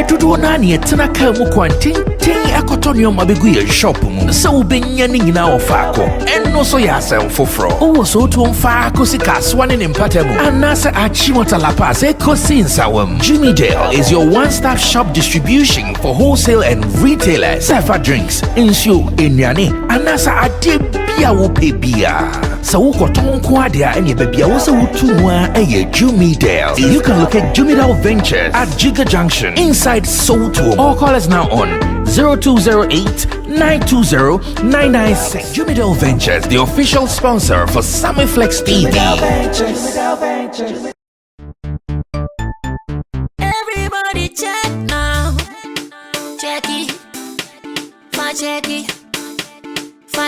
Dodo na ne tena ka mu kwanten akotonyo mabegu ye shop mu se wo benya ne nyina wo faako enno so ya asem foforo wo so to mfaako sika so ne mpatamu anase achimota la pass ekosi nsawam. Jimmy Dale is your one-stop shop distribution for wholesale and retailers. Safa drinks, insio, enyane, anase ade bia wo pe bia. So wo koton ko ade a ene bia wo se wo tuwa eye Jimmy Dale. You can locate Jimmy Dale Ventures at Giga Junction inside Soto. All call us now on 0208-920-996. Jimmy Dale Ventures, the official sponsor for Sammy Flex TV. Everybody check now. Check it. Check it.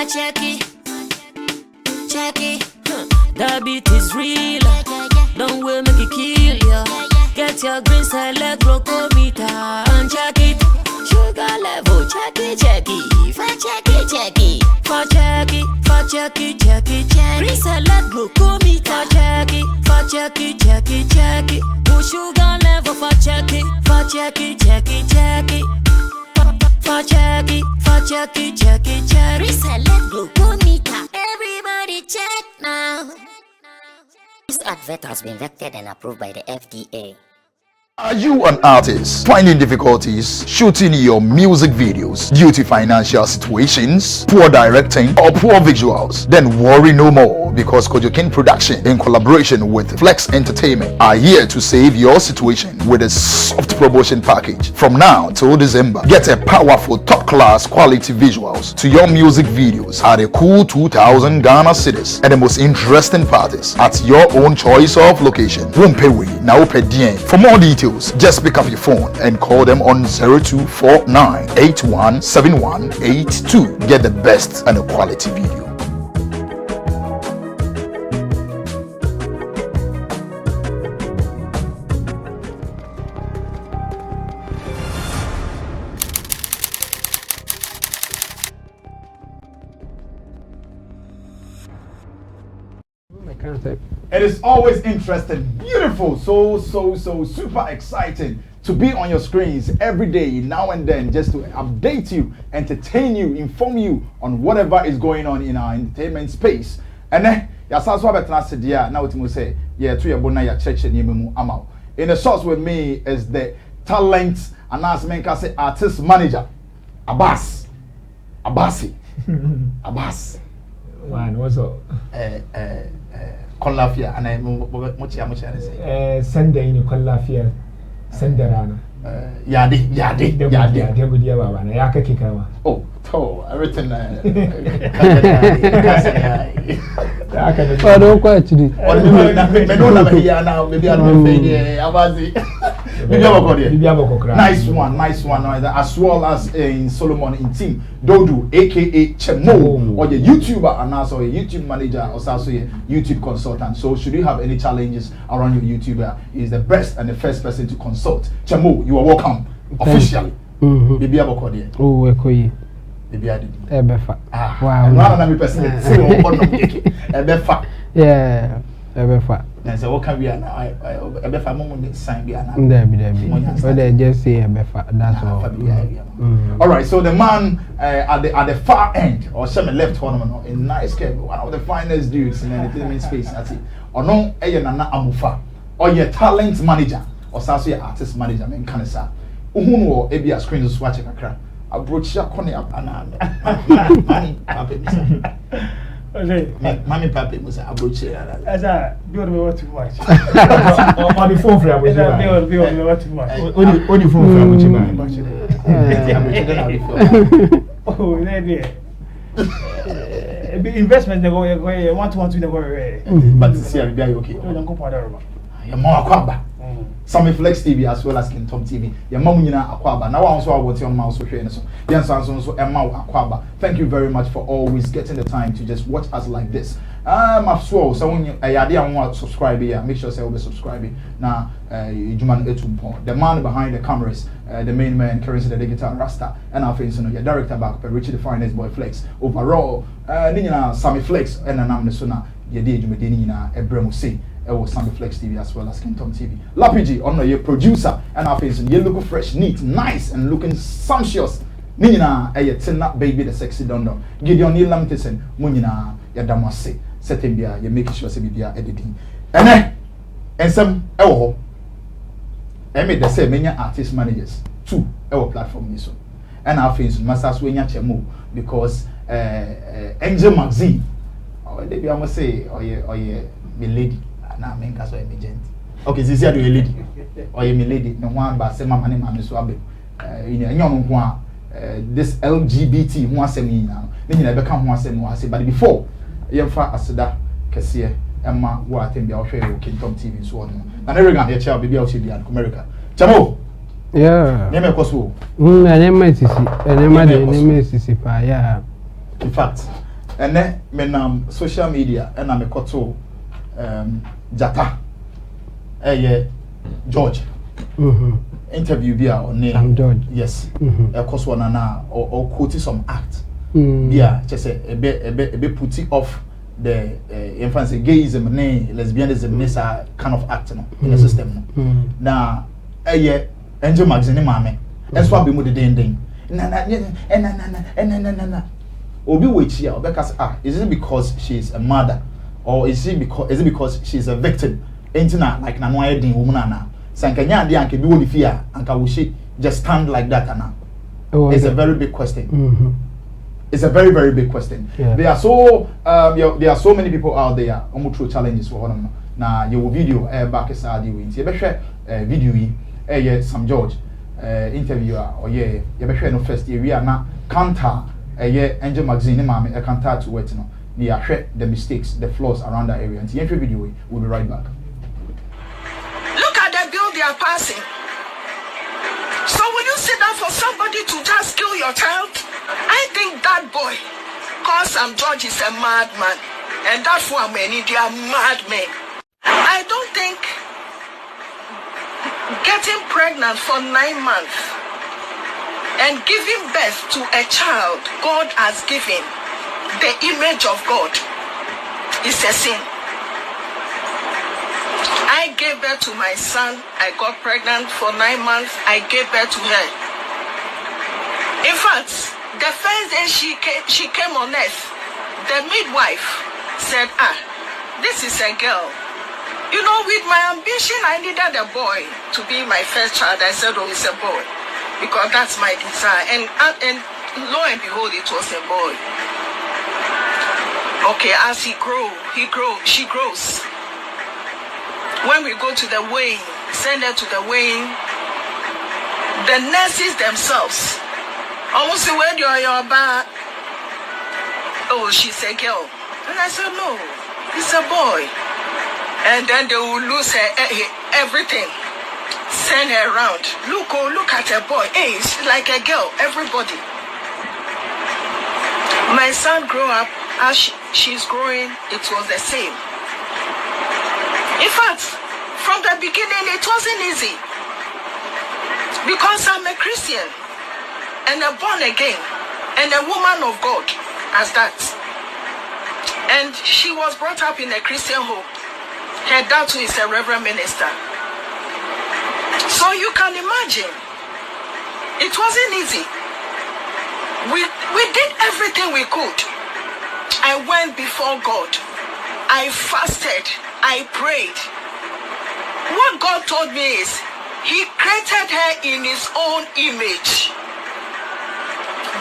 Check it. Check it. That beat is real. Don't wait, make it kill ya. Get your green select glucometer and check it. Sugar level, check it. Check it. Check it. Check it. Check it. Check it. Check it. Green select glucometer. Check it. Check it. Check it. Check it. Sugar level, check it. Check it. Check it. Check it. Check it. Check it. Check it. Check it. Select glucometer. Everybody check now. This advert has been vetted and approved by the FDA. Are you an artist finding difficulties shooting your music videos due to financial situations, poor directing, or poor visuals? Then worry no more, because Kojo Production, in collaboration with Flex Entertainment, are here to save your situation with a soft promotion package. From now till December, get a powerful top-class quality visuals to your music videos at a cool 2,000 Ghana cedis and the most interesting parties at your own choice of location. For more details, just pick up your phone and call them on 0249817182. Get the best and a quality video. It is always interesting, beautiful, so super exciting to be on your screens every day, now and then, just to update you, entertain you, inform you on whatever is going on in our entertainment space. And then, now what you say, in the source with me is the talent announcement, artist manager, Abbas. What's up? Konlafia and I much Sunday in Konlafia Senderana. Yadi. Oh, everything. I don't quite do. Nice one. As well as in Solomon in team Dodu, aka Chemo, or the YouTuber and also a YouTube manager, or also a YouTube consultant. So, should you have any challenges around your YouTuber, he is the best and the first person to consult. Chemo, you are welcome officially. Bibi Abokodi. Oh, Ekoyi. Bibi Adi. Ebefa. Wow. No, I'm a person. Ebefa. Yeah. Ebefa. So what can we now? Ebefa moment sign be now. Debbie. But they just say Ebefa. That's all. All right. So the man at the far end, or some left tournament in nice care, one of the finest dudes in the entertainment space. That's it. Or no, Nana Amufa, or your talent manager, or also your artist manager. I mean, Kanesa. Uhuno ebi a screen to swatch kakra. Abroach ya kone apana. Mami papi musa abroach ya. Asa build me what too much. On the phone for Abuchi. Build me what too much. On the phone for Abuchi. Oh, there. Investment they go 1-2 they go. But see am be okay. Don't go powder. Ya mo akwaba. Sammy Flex TV as well as King Tom TV. Your mom nyina akwaba. Now also about your mouse so share so. Yan so Emma akwaba. Thank you very much for always getting the time to just watch us like this. I'm sure someone want to subscribe here. Make sure you be subscribing. Now the man behind the cameras, the main man currently the digital Rasta, and our face your director back Richie the Finest Boy Flex. Overall, Sammy Flex and I'm the ye dey dwumade ni nyina ebrem say e wo Sammy Flex TV as well as Kingdom TV. Lapiji on your producer and our face you look fresh, neat, nice and looking sumptuous. Ni nyina e tina baby the sexy dondo. Gideon ni lamtesen mu nyina ya damase. Setting bia you make sure say bia editing. Ene ensem e wo ho. E me dey say menya artist managers 2 e wo platform ni so. And our face masters we nya chemo because Angel Magazine they be almost say or ye me lady na me nka so emergent. Okay, this is a lady or ye me lady no one ba say mama ne mama so abe nyom nko a this LGBT ho asem yi na ne nyina be ka ho asem ho ase but before yemfa aseda kese emma wo atem bia wo hwe wo Kingdom TV so on na ne rega ye chia bia wo che bia America chamo. Yeah. Name koso. Enema sisi pa yeah. In fact, and then me social media and I'm a koto Jata George interview bia on name George. Yes. Of one na or quote some act. Bia just a be putting off the influence gayism lesbianism kind of act no in the system no. Now Angel Magazine mame. That's why be mo de den. Na. Obi wechi a obeka is it because she's a mother or is it because she's a victim? Entina like na no ayedin woman na. Sankanya ade anke bi woni fi a anka wo she just stand like that ana. It's a very big question. It's a very, very big question. Yeah. There are so many people out there on through challenges for them. Now your video back is the way. You better video Sam George interviewer or you better no first year we are now counter Angel Magazine mama counter to what no. The mistakes, the flaws around that area. And the video we'll be right back. Look at the bill they are passing. So will you sit down for somebody to just kill your child? I think that boy, cause Sam George is a madman, and that's why many they are madmen. I don't think getting pregnant for 9 months and giving birth to a child God has given, the image of God, is a sin. I gave birth to my son. I got pregnant for 9 months. I gave birth to her. In fact, the first day she came on earth, the midwife said, this is a girl. You know, with my ambition, I needed a boy to be my first child. I said, oh, it's a boy, because that's my desire. And lo and behold, it was a boy. Okay, as she grows. When we go to the weighing, send her to the weighing, the nurses themselves almost say, where do you are? Oh, she's a girl. And I said, no, it's a boy. And then they will lose her everything. Send her around. Look at her boy. Hey, she's like a girl. Everybody. My son grew up as she's growing. It was the same. In fact, from the beginning, it wasn't easy. Because I'm a Christian and a born again and a woman of God as that. And she was brought up in a Christian home. Her dad too is a reverend minister. So you can imagine, it wasn't easy. We did everything we could. I went before God. I fasted. I prayed. What God told me is, He created her in His own image.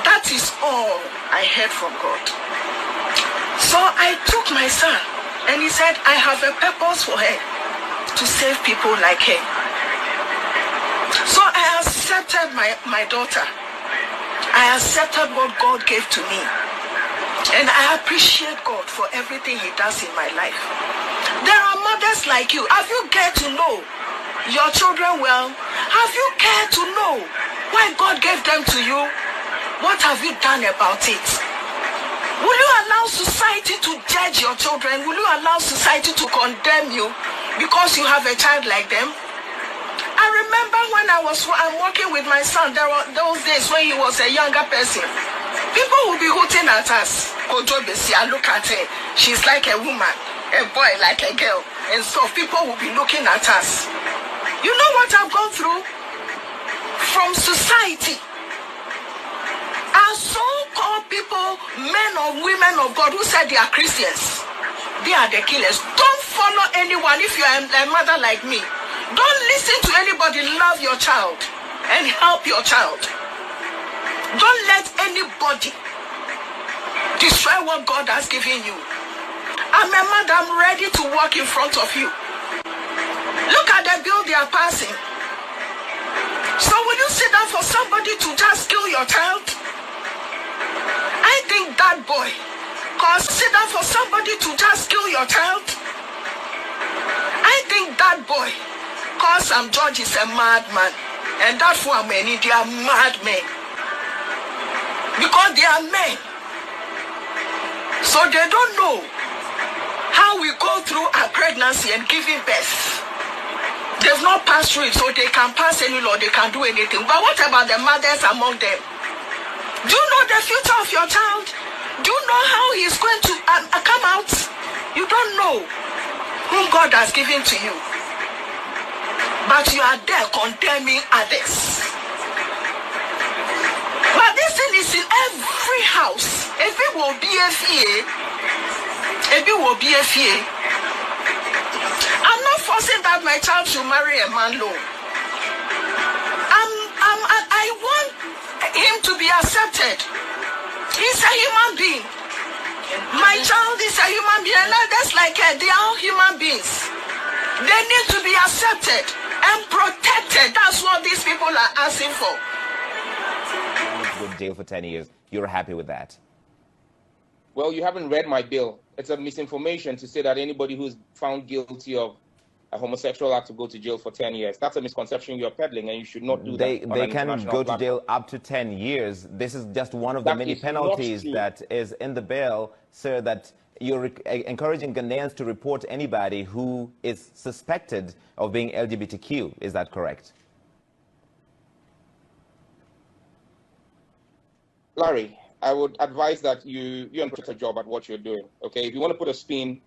That is all I heard from God. So I took my son. And he said, I have a purpose for her, to save people like her. So I accepted my daughter. I accepted what God gave to me. And I appreciate God for everything He does in my life. There are mothers like you. Have you cared to know your children well? Have you cared to know why God gave them to you? What have you done about it? Will you allow society to judge your children? Will you allow society to condemn you because you have a child like them? I remember when I'm working with my son, there were those days when he was a younger person. People will be hooting at us. Kojo, Besia, look at her. She's like a woman. a boy like a girl. And so people will be looking at us. You know what I've gone through? From society. Our so-called people, men or women of God who said they are Christians, they are the killers. Don't follow anyone if you are a mother like me. Don't listen to anybody. Love your child and help your child. Don't let anybody destroy what God has given you. I'm a mother. I'm ready to walk in front of you. Look at the bill they are passing. So will you sit down for somebody to just kill your child? I think that boy can sit down for somebody to just kill your child. I think that boy, cause Sam George is a madman. And that's why many they are madmen. Because they are men. So they don't know how we go through our pregnancy and giving birth. They've not passed through it, so they can pass any law, they can do anything. But what about the mothers among them? Do you know the future of your child? Do you know how he's going to come out? You don't know whom God has given to you. But you are there condemning others. But this thing is in every house. If it will be a fear, if it will be a fear. I'm not forcing that my child should marry a man alone. I want him to be accepted. He's a human being. My child is a human being, and others like her, they are all human beings. They need to be accepted and protected. That's what these people are asking for. Go to jail for 10 years. You're happy with that? Well, you haven't read my bill. It's a misinformation to say that anybody who's found guilty of a homosexual act to go to jail for 10 years. That's a misconception you're peddling, and you should not do that. They can go to jail up to 10 years. This is just one of the many penalties that is in the bill, sir, that you're encouraging Ghanaians to report anybody who is suspected of being LGBTQ. Is that correct? Larry, I would advise that you put a job at what you're doing, okay? If you want to put a spin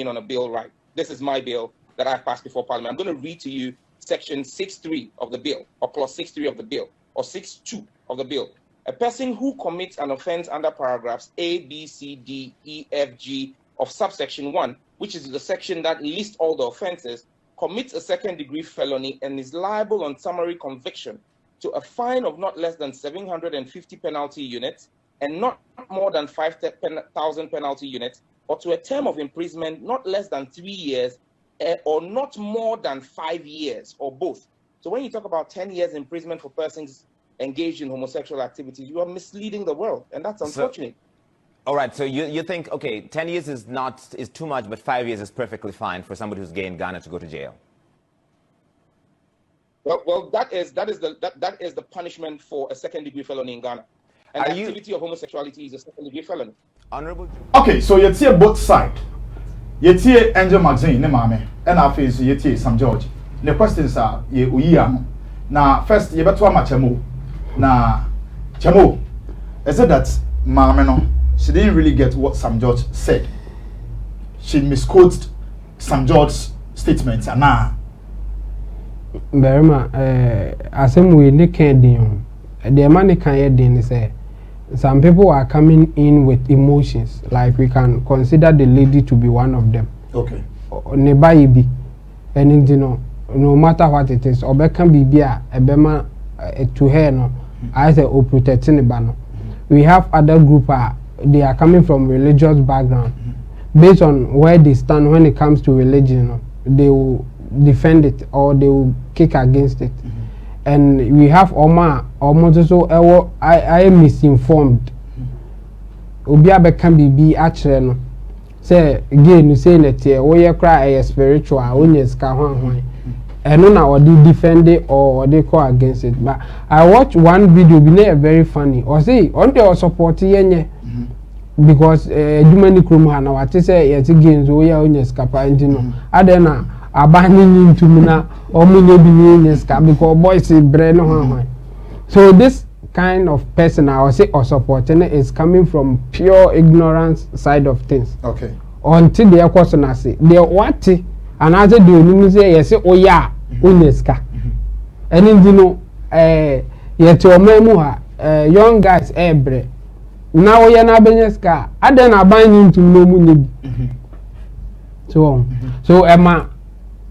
on a bill, right? This is my bill that I've passed before Parliament. I'm going to read to you section 6.3 of the bill, or clause 6.3 of the bill, or 6.2 of the bill. A person who commits an offense under paragraphs A, B, C, D, E, F, G of subsection 1, which is the section that lists all the offenses, commits a second-degree felony and is liable on summary conviction to a fine of not less than 750 penalty units and not more than 5,000 penalty units, or to a term of imprisonment not less than 3 years or not more than 5 years, or both. So when you talk about 10 years imprisonment for persons engaged in homosexual activities, you are misleading the world, and that's unfortunate. All right, so you think, okay, 10 years is too much, but 5 years is perfectly fine for somebody who's gay in Ghana to go to jail. Well, that is the punishment for a second-degree felony in Ghana. And the activity of homosexuality is a second-degree felony. Honorable. Okay, so you see both sides. You see Angel Magazine, ne mame, and I face you see Sam George. The questions are ye uyiam. Now, first, you better ma Chamo. Now, Chamo, is it that mame no? She didn't really get what Sam George said. She misquoted Sam George's statements, and now. Berima, asem we ne can din. The man can din say some people are coming in with emotions. Like we can consider the lady to be one of them. Okay. Ne buy be, and you know, no matter what it is, obe can be bia ebema to her no. I say o protecting the bano. We have other group they are coming from religious background. Based on where they stand when it comes to religion, no, they will defend it or they will kick against it. And we have almost so I am misinformed. Obiabe can be actually no. Say again you say that we cry a spiritual when you ska hwan and no na they defend it or they call against it. But I watch one video be very funny. Or say on the support yenye because many krum ha na what say yet again so we are on skapa no adena abaning into mina or munye bi ska because boys say brain no. So this kind of person I would say or supporting is coming from pure ignorance side of things. Okay. until the course na say the what and as the only say yes oya uneska and you know yet your memu ha young guys ebre now we na benyeska aden aban into no mu so Emma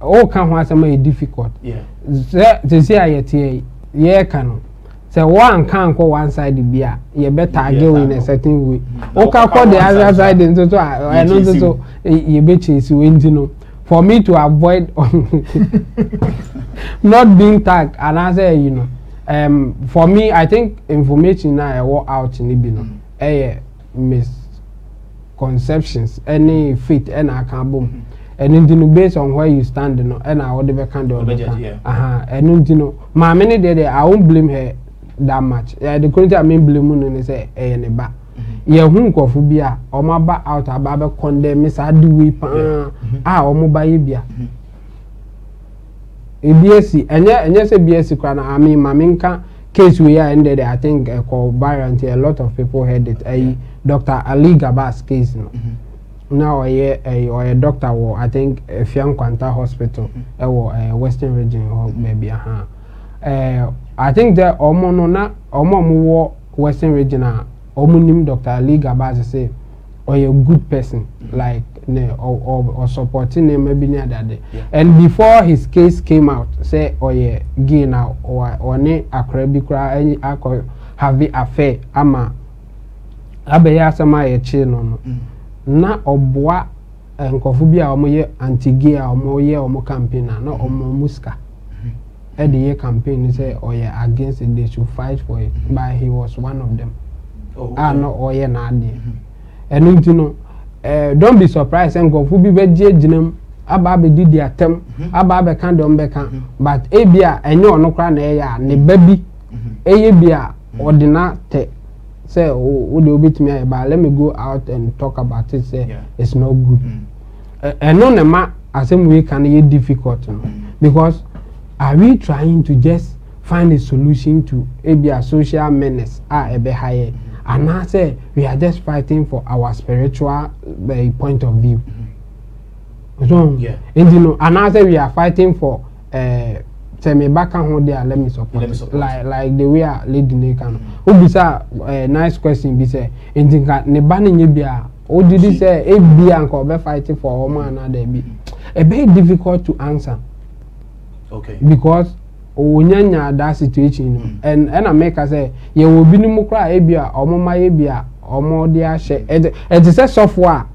all can want some difficult they say ayete ye can say one can go one side beer you better go in a certain way okay call the other side into so I know so you be chase you for me to avoid not being tagged and I say you know for me I think information now I walk out in Ibino misconceptions any fit and I can boom and you know based on where you stand you know and I would be kind of and you know my many day I won't blame her that much the quality I mean blame and say any back yeah phobia or my back out about condemn miss I do we or mobile bia a BSc and yes a BSc crown I mean maminka case we are ended I think called Byron a lot of people heard it Dr. Ali Gabas case now a doctor or I think a Fian Quanta Hospital or Western region or maybe I think that Omo Western region Omunim Dr. Ali Gabas say or a good person like or supporting him maybe near that day. And before his case came out, say gay now or ne akrabikra any have the affair ama abeya sama ye chi no na obwa enkofu bia omo ye anti-gay omo ye omo campaign na omo muska the year campaign say against it they should fight for it but he was one of them. No oye na ade and you know don't be surprised and go fu bi beje ginam aba be di atem aba be kan don be kan but ebia enye ono kra na ya ne baby eye bia ordinary te say o de obetimi aye but let me go out and talk about it say it's not good and no na ma asem we can be difficult because are we trying to just find a solution to ebia social menace ebe higher and I say we are just fighting for our spiritual point of view. So, and you know, and I say we are fighting for tell me back and hold there, let me support. Like the way I lead the nation. Who be nice question be say, and think that ne banning you be or did he say a be uncle be fighting for a woman and they be a very difficult to answer. Okay. Because onyanya that situation and I make us say ye will be no cry ebia omo ma ebia omo de ahye it is a software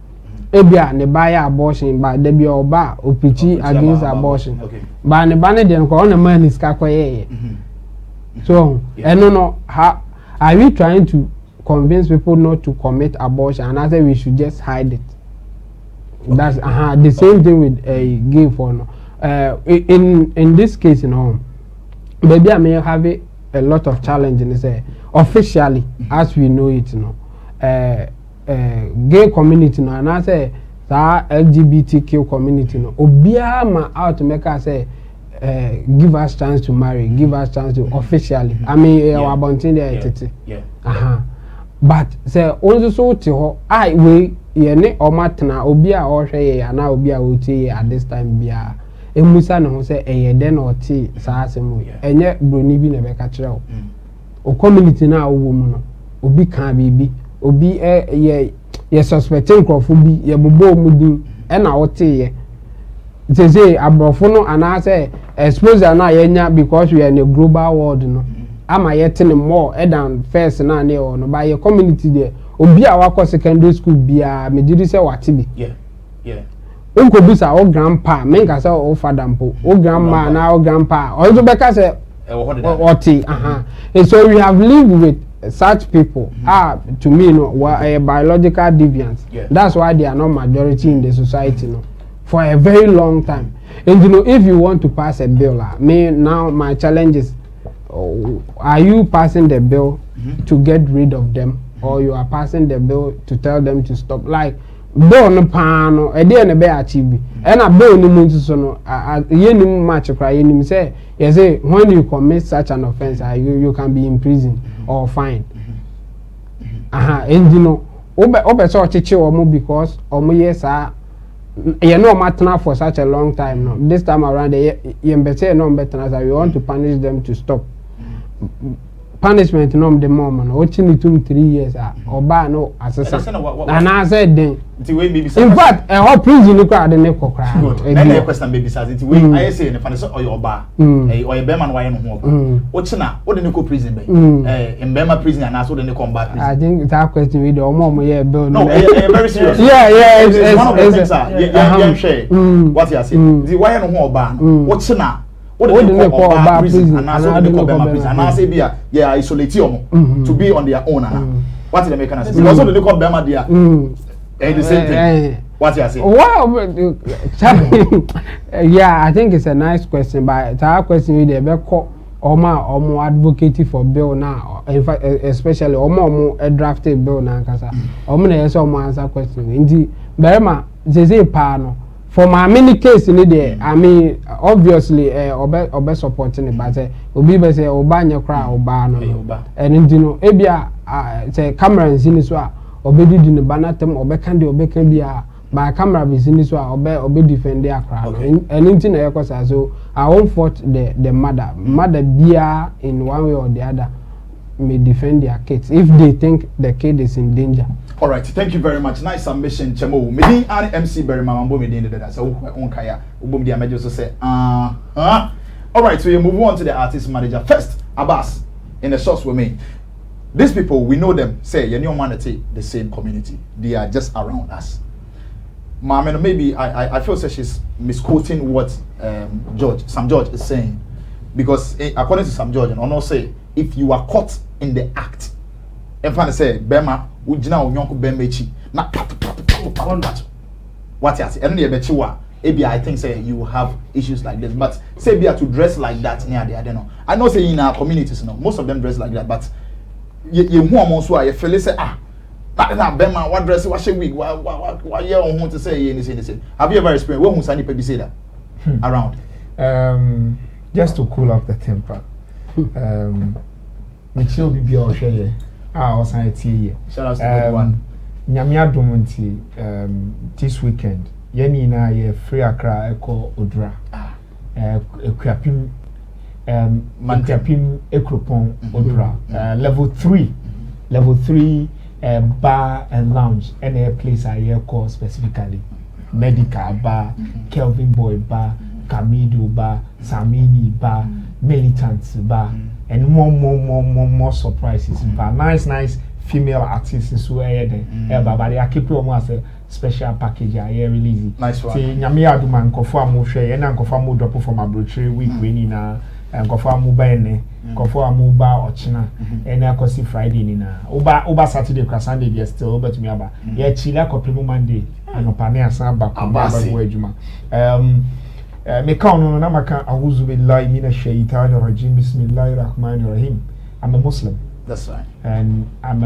ebia ne buy abortion but there be oba opichi against abortion but ne ban dem ko on man is ka koye so and no how are we trying to convince people not to commit abortion and I say we should just hide it that's the same thing with a gay for no in this case you know maybe I may have a lot of challenges officially as we know it you know gay community no and I say that LGBTQ community no obia ma out make us say give us chance to marry give us chance to officially I mean our bunting there but say only so to I we ye ne o matna obia o hwe ye na obia o tie at this time bia emusa no say den or tea saasemu enye broni bi na be ka kire o community na wo mu no obi kan bibi obi ye suspecting crofo bi ye bobo omudin e na wote ye say abrofo no ana say exposure na ye nya because we are in a global world no ama ye tene more than first na na no by your community there obi a wakọ secondary school bia me didi say wate bi unko bisa o grandpa menka say o father mpo o grandma na o grandpa o so beka say oti and so we have lived with such people to me no were biological deviants that's why they are not majority in the society no for a very long time and you know if you want to pass a bill me now my challenge is are you passing the bill to get rid of them or you are passing the bill to tell them to stop like bill no pano e dey na be achieve and a bill ni muntu so no ye ni match cry ye ni say you say when you commit such an offense you can be imprisoned or fined and you know obe so chichi omo because omo yes you know matna for such a long time no. This time around you better no better as we want to punish them to stop. Punishment no the mom no watching it 3 years oba no assess. And I said then in fact a whole prison no crowd dey kokra. And the question baby says it way I say in the or your oba or your beman why no oba. Ochina what dey go prison be? In Bema prison and also dey come back prison. I think that question with the mom yeah bill. No, very serious. Yeah, it's one of the things yeah share. What you say? The why no oba? Ochina what do they call Bema prison? And also they call Bema prison. And I say yeah isolate to be on their own. What is the mechanism? Because also they call Bema there. The same thing. What you say? Well, yeah, I think it's a nice question, but that question we dey call Omo advocate for bill now. In fact, especially Omo drafted bill now, kasa. Omo na yes Omo answer question. Indeed, Bema say no. For my many case in there, I mean, obviously, obe supporting it, but obi be say oba nya kra oba no. And you know, ebia say camera in this one. Obedi di ne banatem obeka de obeka bia by camera business wa obe defend their crowd anything na yakosa so I won't fault the mother bia in one way or the other may defend their kids if they think the kid is in danger. All right, thank you very much. Nice submission, Chemo. Me and MC Berry Mambo me dey that so on kaya ubom dia mejo so say all right, so you move on to the artist manager first. Abbas in the source with me. These people, we know them, say, you're not humanity, the same community. They are just around us. Mama, maybe I feel that she's misquoting what Sam George is saying. Because according to Sam George, and I say, if you are caught in the act, if I say, Bema, ujina unyonku bemechi, na what you say? And maybe I think say you have issues like this, but say be to dress like that near the I don't know. I know say in our communities, no, most of them dress like that, but you who among so I feel say that na Bema what dress what wig what year on who to say anything. Have you ever experienced when Sunny people say that around? Just to cool up the temper. Me chill be or share our society. Shout out to everyone. Nyamia domunti this weekend. Yeni na ye free Accra eko Odra. Ekwapim Mantiapim Ekropon Odra. Level 3 bar and lounge and a place I hear called specifically Medical Bar, Kelvin Boy Bar, Camido Bar, Sammy Bar, Militants Bar, and more surprises. Bar nice female artists who are there. But I keep almost a special package I hear release. Nice one. See, Nyamia do man conform share and conform drop from a brochure week winning and conform mobile conform mobile or China and I can see Friday nina. Oba Saturday crash Sunday they still over to me about. Yeah, Chile couple Monday and Opania Samba Juma. Me count on Namaka Awuzu billahi mina shaitanir rajim bismillahir rahmanir rahim. I'm a Muslim. That's right. And I'm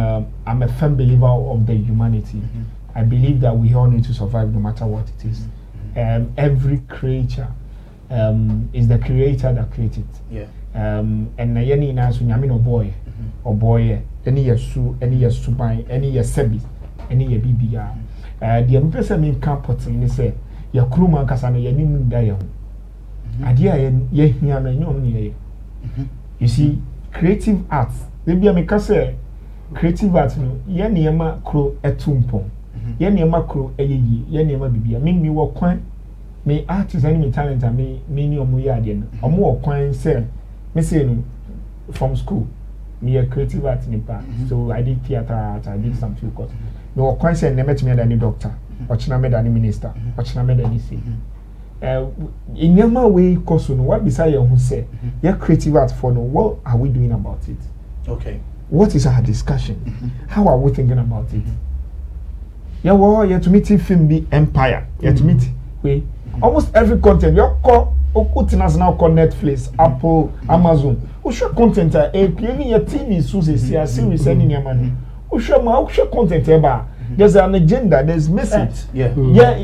a firm believer of the humanity. I believe that we all need to survive no matter what it is. Every creature is the creator that created. Yeah. And yeni na so nyame no boy or boy any yesu any yesuban any yesebi any yebibia the person mean campot ni say ya kruma nkasa no yeni mu da ye ho ade a ye hia na nyom ni ye. You see, creative arts they be make say creative arts no ye niema kro etumpon ye niema kro eyeyi ye niema bibia me wo kwan me artist any me talent me ni omo ye ade no omo wo kwan say me say no from school me a creative art nipa so I did theater art, I did some few courses me wo kwan say na met me than doctor or china me than minister or china me than say in your way course no what beside you who say your creative art for no what are we doing about it? Okay, what is our discussion? How are we thinking about it? Yeah, well, you to meet film be empire. You to meet we almost every content you call Okutinas now call Netflix, Apple, Amazon. Who show content playing your TV so say series sending your money. Who show content about there's an agenda, there's message. Yeah.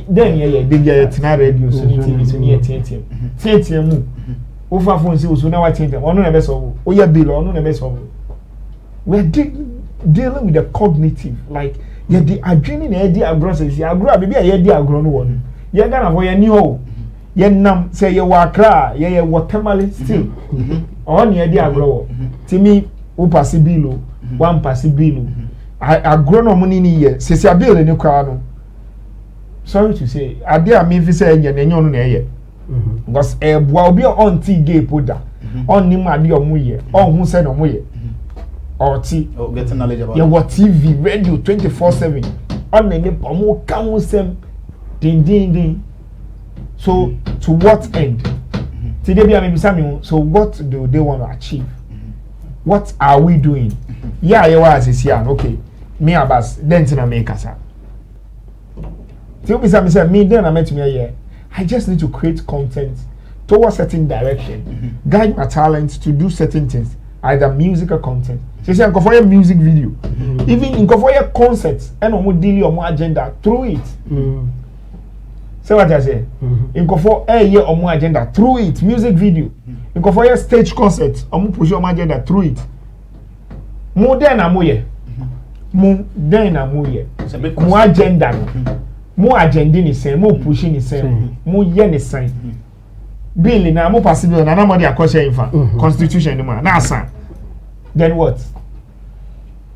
Then they get tina radio so TV so near TTM. Over phone so now I change them. Ono na best of. Oya bill ono na best of. We're dealing with the cognitive, like Ye di adwene na ye di agro se agro a bibia ye di agro no wo no. Ye ga na ho ye ni ho. Ye nam say ye wa Accra, ye watermelon still. On ye di agro wo. Timi wo pass bill one pass bill. Agro no money ni ye. Se bill ni kwa no. Sorry to say, ade a me fi say enye na enye onu na ye. Because boa obi on tea gay poda. On nim ade omo ye. On hu say no mo ye. Or tea. Oh, getting knowledge about. Yeah, what TV, radio 24/7. On the omo kan sem ding ding ding. So to what end? Today be am Sammy. So what do they want to achieve? What are we doing? Yeah, you was here. Okay. Me abas then tina me kasa. Tell me Sammy say me then I met me here. I just need to create content towards certain direction. Guide my talents to do certain things, either musical content. So say go for your music video. Even go for your concerts and omo daily omo agenda through it. Say what I say. In go for year omo agenda through it, music video. In go for your stage concert, omo push omo agenda through it. Mo den amoye. Mo den amoye. Mo agenda. Mo agenda ni sen, mo push ni sen, mo ye ni sen. Bill na mo pass bill na na mo dey akoshe infa. Constitution ni ma. Na asan. Then what?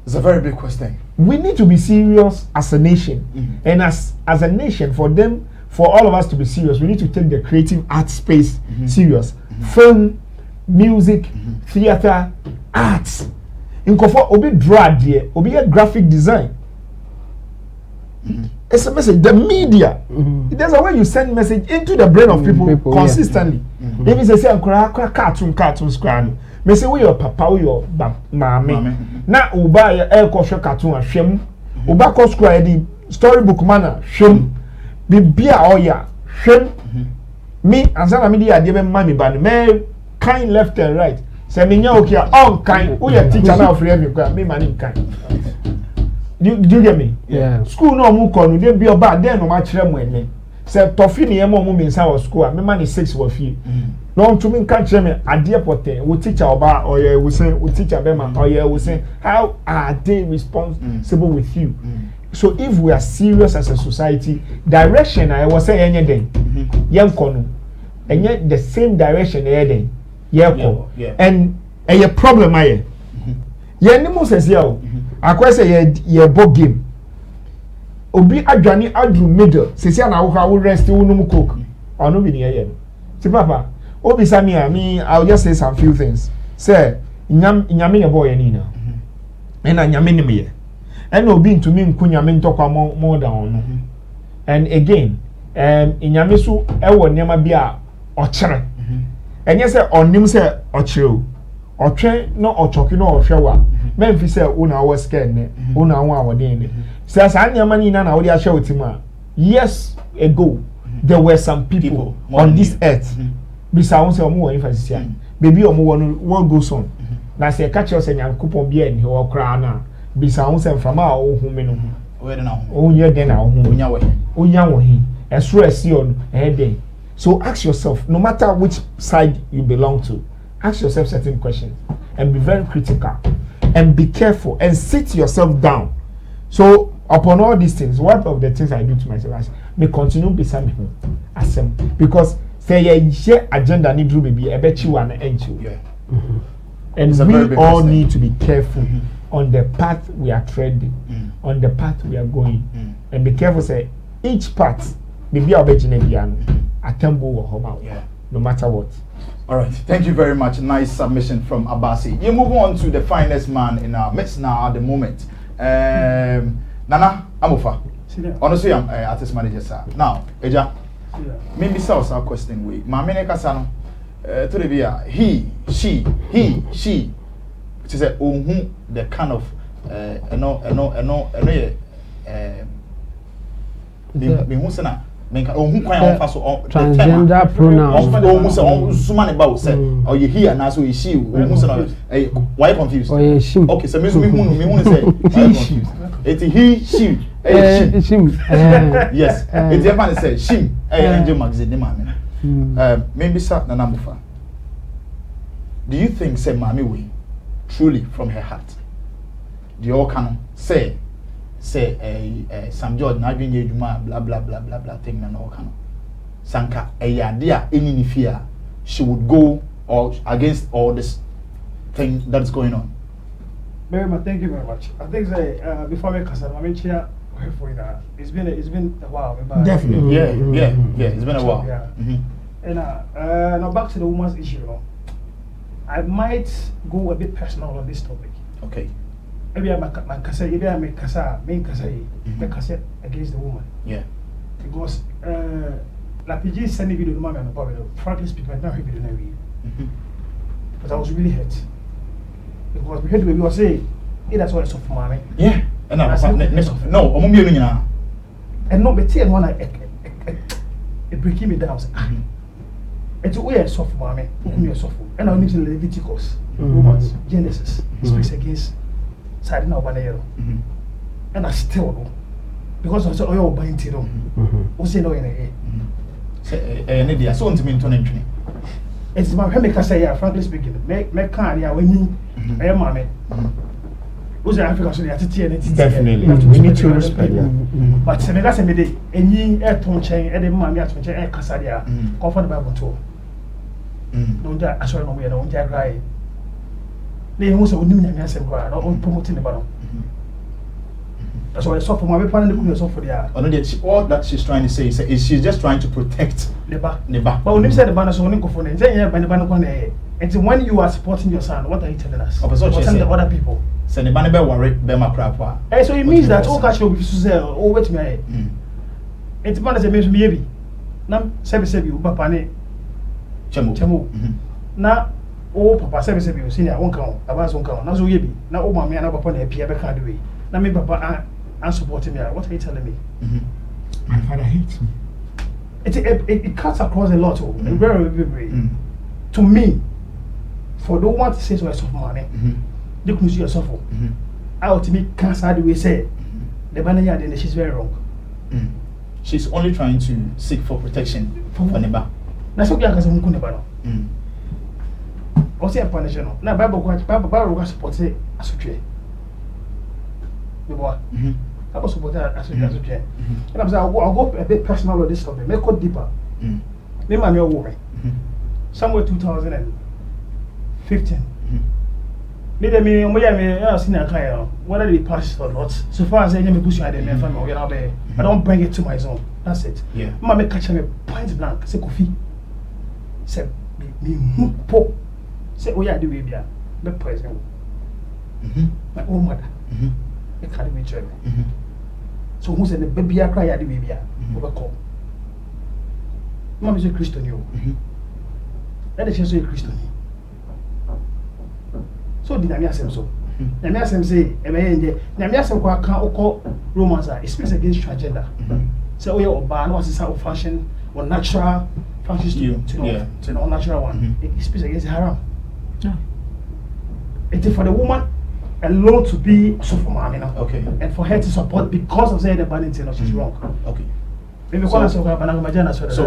It's a very big question. We need to be serious as a nation. And as a nation, for all of us to be serious, we need to take the creative art space serious. Film, music, theater, arts. In Kofo, obi draw there, obi a graphic design. It's a message. The media, there's a way you send message into the brain of people consistently. If you say, cartoon square. Me say we your papa we your mama. Na uba ya air cartoon ahwem. Uba ko school di storybook man ahwem. Bibia oya hwem. Me ansana me di ade be mami ba me kind left and right. Say me nya okay on kind. Who your teacher now free me kwa me man kind. Do you get me? Yeah. School no mu ko no dey be oba then no ma kire mu ene. Say tofi ne yema mu mensa wa school me man 6 wa fie. No to me catch me adie pote we teacher oba or we say we teacher bema or we say how are they responsible with you? So if we are serious as a society, direction I was say any day yenko no enye the same direction den yenko and a problem aye yenimu says ya akwa say ye bog game obi adwane adru middle sesi na wo rest wo num coke ono bi ne ye ti papa Obi Sammy, I'll just say some few things. Say, nyame ne boy ni na. Na nyame ni me. And obi to me nku nyame ntokwa more down no. And again, nyame so ewo niam bia okere. Enye say onim say okere. Otwe no ochoki no ohwe wa. Memfi say una was scared ne. Una ho awode ne. Say sa niam ni na wo dia hwe otima. Years ago, there were some people on this earth. Bisa won say omo won emphasis ya baby omo won what goes on na say catch us nyankopon bia ni ho kra na bisa won say from a wo hu me no we de na ho onye de na ho onya wo hi esro esi on dey. So ask yourself, no matter which side you belong to, ask yourself certain questions and be very critical and be careful and sit yourself down. So upon all these things, one of the things I do to myself is me continue beside me asem because say ye agenda need to be a bet you and and we all need to be careful on the path we are treading, on the path we are going, and be careful. Say each path maybe our Bejinebian atembo or home no matter what. All right, thank you very much. Nice submission from Abasi. You move on to the finest man in our midst now at the moment. Nana Amofa. Honestly, I'm artist manager, sir. Now, Eja. Maybe sounds our question way. Mamene Kasano to the via he, she. It is a the kind of transgender pronouns. Or you hear now so she why confused? Okay, so me say why confused? It's he, she. Yes, it's the man say she. Angel magazine, maybe sat na namufa. Do you think say Mami we truly from her heart? The all can say say Sam George na adwen ye dwuma blah blah blah blah blah thing na no kan sanka dia any ni fear she would go or against all this thing that's going on. Very much, thank you very much. I think before we come, I mention it's been a while. Definitely, yeah. It's been a while. Yeah. And now back to the woman's issue. I might go a bit personal on this topic. Okay. Maybe I make kasa against the woman. Yeah. Because la PG sending video to mommy and papa. Frankly speaking, I don't have video now. But I was really hurt. Because we heard the baby was saying, that's what it's for mommy. Yeah. And I said, no, I'm not. And no, but one it breaking me down. It's a way of soft mommy, and I need to Leviticus, Romans, Genesis speaks against side now one year. And I still know because I said, oh, you're buying Tito. What's it no in a so on to me to it's my Hemika say, frankly speaking, make car, yeah, when you, I mammy. Who's Africa? So definitely, we need to respect that. But Senegal said, and ye air tone chain, and the mammy at air Casadia, comfort Bible tour. Don't die, I saw no way, don't die cry. They also knew me as a cry, not promoting the battle. That's why I saw for my weapon and the for the all that she's trying to say is she's just trying to protect the back. But when you said the banner, so for and when you are supporting your son, what are you telling us? What's telling the other people? Send the banner be worried, Bema crap. So it means that all catch will be sell, oh, wait me. It's man as a maybe. Nam Sebi, Bapane Chamo. Now, oh, Papa Sebi, senior, won't count, about won't count. Now, so ye now, oh, my man, up upon a Pierre can't do it. Now, me, Papa, I'm supporting me. What are you telling me? My father hates me. It cuts across a lot, very. To me, for the one to say so, I suffer money. You can see yourself. Out to me, cancer, the way say the banner yard, and she's very wrong. She's only trying to seek for protection for Neba. That's what I can never know. What's your punishment? Now, Bible supports it as a tree. The boy, I was supported as a tree. And I'm saying, I'll go a bit personal on this topic, make it deeper. Name my woman. Somewhere 2015. Maybe I seen a client, whether they pass or not. So far as I never push my family, I don't bring it to my zone. That's it. Yeah. Mama catch me point blank. Say coffee. Say me po. Say oh yeah, the baby. Be present. My own mother. The academy chair. So who said the baby cry at the baby? Overcome. Mama is a Christian, you. That is just a Christian. So did I say so? I say, Romans it speaks against transgender. So we are ban what's this fashion or natural functions to the unnatural one. It speaks against haram. It is for the woman alone to be so for mommy now. Okay. And for her to support because of saying the banning thing, she's wrong. Okay. So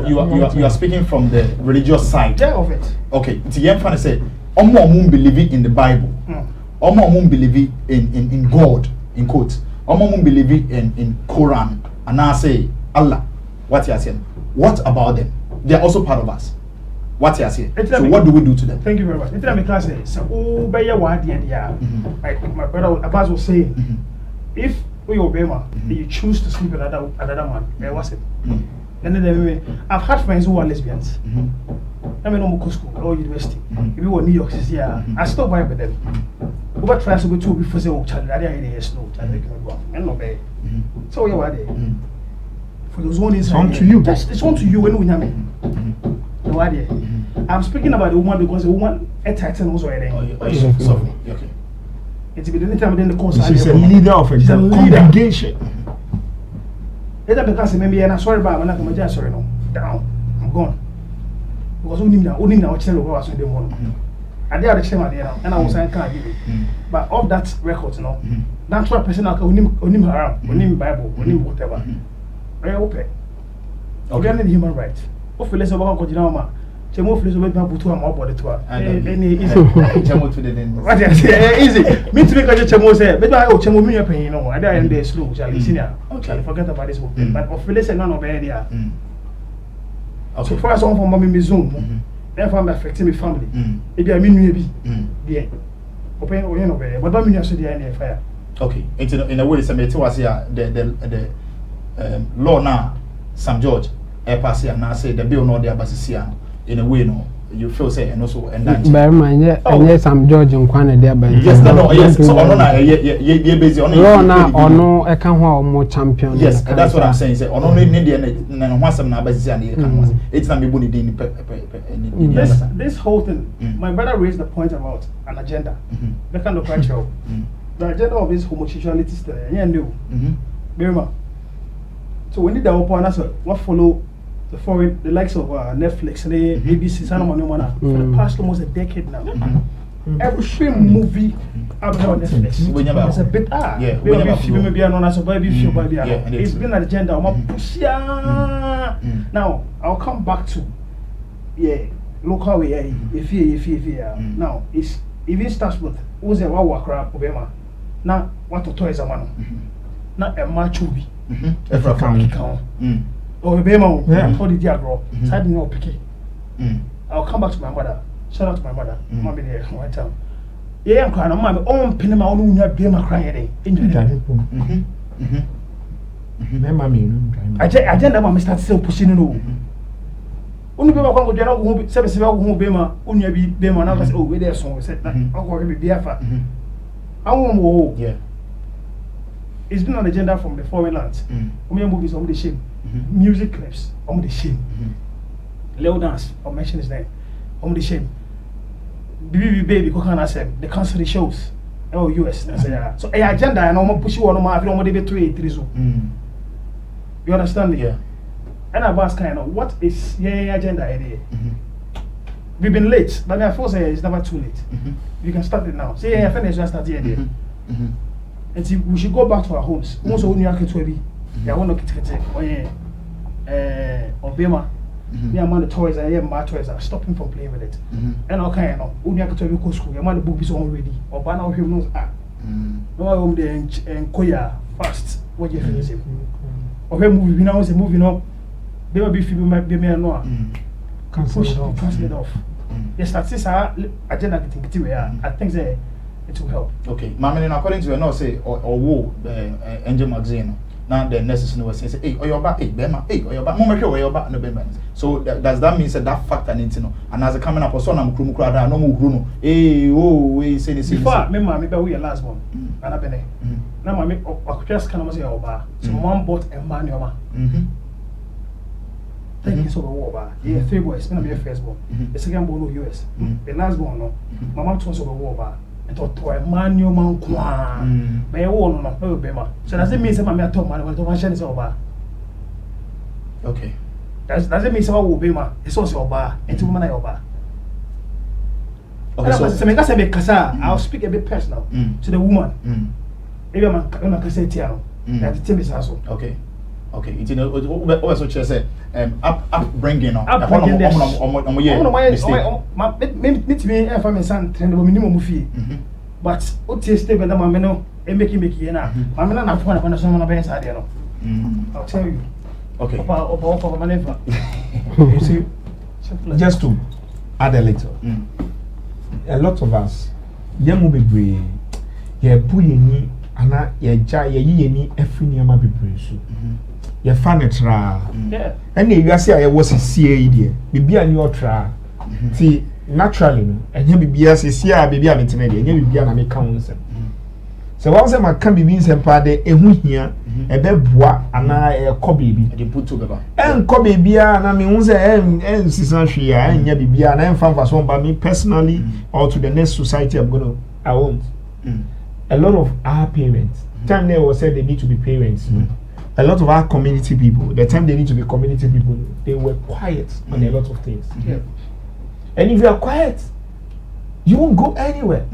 you are speaking from the religious side. Yeah, of it. Okay. The fan say, Omo believe in the Bible. Omo believe in God, in quotes. Omo believe in Quran. And I say, Allah, what you are saying. What about them? They are also part of us. What you are saying. So what do we do to them? Thank you very much. It's like class so oh by your word like my brother Abbas was saying, if we obey you choose to sleep with another man, what's it? Then I've had friends who are lesbians. I mean, no school or university. If you were New York City, I still vibe with them. Over tries to go to before say, oh, child, I didn't snow, child, they cannot go. And no bay. So you are there. For those one is on to you. It's on to you when we have it. No idea. I'm speaking about the woman because the woman at Titan was already. Okay. It's been any time within the course. She's a leader of a congregation. It's because maybe I'm sorry about I'm not going to sorry no. Down. I'm gone. Because only now what's the was in the morning. I did the same idea and I was saying can't give it. But of that record, that's what person onim haram, onim Bible, onim whatever. Very open. Okay. Human rights. Of let's about Chemo flex over butu am about it to any easy. Chemo to the den. What I say easy. Me to make a chemo say, but I chemo me pay no. I am there slow, shall senior. Okay, forget about this one. But of flex none of area. So for us on for mommy Zoom. Therefore I'm affecting my family. If I mean maybe. Yeah. Open or you know, but I mean I said the fire. Okay. In a way some was here the law now Sam George pass here now say the bill not there but in a way no you feel say and also and that yeah Sam George nkwana there but yes no yes so ono na ye busy ono law na ono e kan ho more champion yes that's what I'm saying say ono need na ho asem na abasisi and e kan was it's na me boni din this whole thing my brother raised the point about an agenda the kind of culture the agenda of this homosexuality stuff yeah no Berma. So we need the open answer. What follow the likes of Netflix and ABC for the past almost a decade now. Every movie out on Netflix is a bit maybe it's been an agenda. Now I'll come back to local way if now it's even starts with who's a crap Obama. Now what to toys a man. Not a match will be. Every family count. Oh, Bema, how did you grow? So I didn't know picky. I'll come back to my mother. Shout out to my mother. Mommy there, one time. Yeah, I'm crying. I'm my own pin my own Bema crying. I didn't know start still pushing it all. Only people go general who 7 who Bema, only be Bema now. Oh, we there so we said that. I'll go be Biafra. I won't yeah. It's been on the agenda from the foreign lands. Movies on the shame, music clips on the shame, Leo dance or mention his name on the shame. Baby, they cancel the shows. Oh, US. So a agenda and I'm push you on my film. You understand me? Yeah. And I've asked kind of what is your agenda idea? We've been late, but I force say it's never too late. You can start it now. Say I finish just start the idea. And see, we should go back to our homes. Most of you are going to be. I want to get Obama. Me and the toys, I am my toys. I stop him from playing with it. And okay, I know. Only I can tell you go school. Your man the book is already. Or by now him knows no I home there and Koya fast. What you finish him? Or him movie now is a movie now. They will be film might be me and no. Cancel it off. Yes, that's this agenda getting where I think they. It will help. Okay, Mammy, according to your say or Angel magazine, now the necessary was saying, hey, or your back, hey, Bema, hey, or your back, Mama, or your back, no Bema. So does that mean that factor need to know? And as a coming up, or son, I'm Krumkrada, no more Bruno, hey, we say this. Before, maybe we are last one, and I've been now, I just can't say over. So, mom bought a manual. Thank you so much. Yeah, 3 boys, it's going to be a first born. The second born in US. The last born, no. My mom told us over war. And to a manual man, by a woman, no Bema. So does it mean some of my money to mention is over? Okay. Does it mean some of Bema is also over and 2 money over? Okay, so I'll speak a bit personal to the woman. Maybe I'm going to say, that the team is also. Okay. Okay, it's in also just say upbringing me if I'm son trend minimum fee. But what stay with them no and make na. I'm not for someone of best idea. I'll tell you. Okay. You see, just to add a little. A lot of us, young be ye puye ana ye ja ye ni every niama be ye fanitra and you see I was a CA dear be a new tra see naturally no and you be as a CA baby I'm intermediate and you be an council so once I can be means and party a who here a bebois and I a co baby put together and co baby and I mean and season she and you be an and fan for some by me personally or to the next society I'm gonna I won't a lot of our parents time they was said they need to be parents a lot of our community people, the time they need to be community people, they were quiet on a lot of things. And if you are quiet, you won't go anywhere.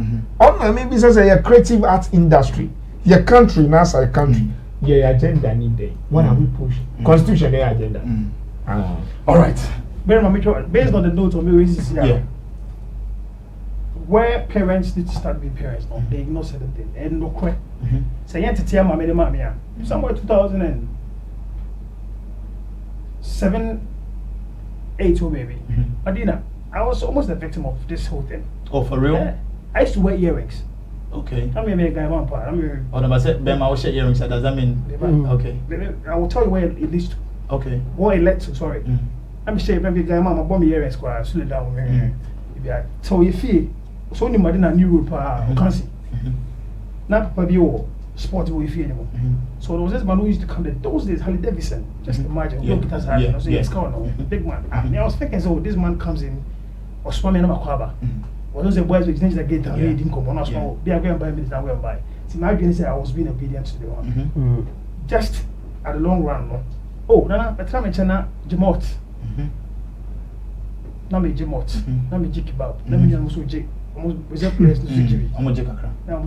Maybe it's a creative arts industry. Your country, NASA country, your agenda need day. What have we pushed? Constitution agenda. All right. based on the notes of me, Yeah. where parents need to start being parents, no, they ignore certain things and no quit. Say, "Yet to tell my mama, somewhere 2007, 8, or maybe." Adina, I was almost the victim of this whole thing. Oh, for real? Yeah. I used to wear earrings. Okay. I mean, a guy one part. I mean, Oh, no, I said, Ben, I will share earrings. Does that mean? Okay. I will tell you where it leads to. Okay. What it led to, sorry. I'm saying, maybe guy, mama, bomb earrings, square, slow down. So if he, so you might in a new group, can't see. Not Papa Bio, sport with you anymore. So there was this man who used to come there. Those days, Harley Davidson, just imagine, look at us, big man. I was thinking, so this man comes in, or swimming in a quaba. Well, those boys with things that get down, they didn't come on us. They are going to buy me, I'm going to buy. See, my being said I was being obedient to the one. Just at the long run, no. Oh, Nana, by the time I turn Jamot. Nami Jamot, Nami Jikibab, Nami Yamusu Jik, almost reserve place to Jiki. I'm Jikakra. Now,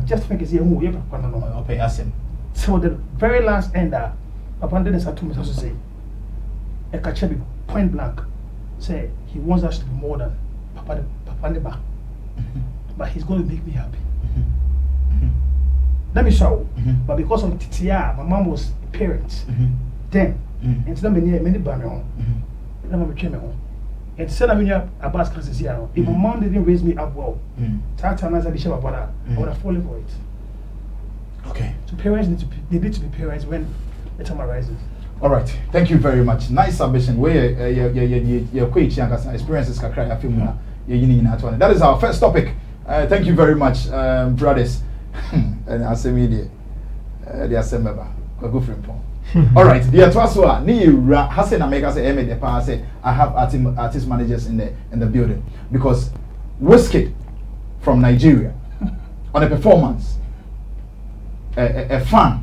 just think it's here who you ever I'll pay us him. So the very last ender, upon the Satu to say, a Kachabi point blank, say he wants us to be more than Papa Neba, but he's going to make me happy. Let me show, but because of TTR, my mom was a parent. Then, and to them, many banner, never became a home. And said, I mean, a bus class is here. If my mom didn't raise me up well, Tata as a bishop, I would have fallen for it. Okay. So parents need to be parents when the time arises. All right. Thank you very much. Nice submission. Where your quick experiences can cry a film. That is our first topic. Thank you very much, brothers. And I say media. They are same member. Go for him. All right, dear Twaswa, Hassan Amega say the power say I have artist managers in the building because Wizkid from Nigeria on a performance, a fan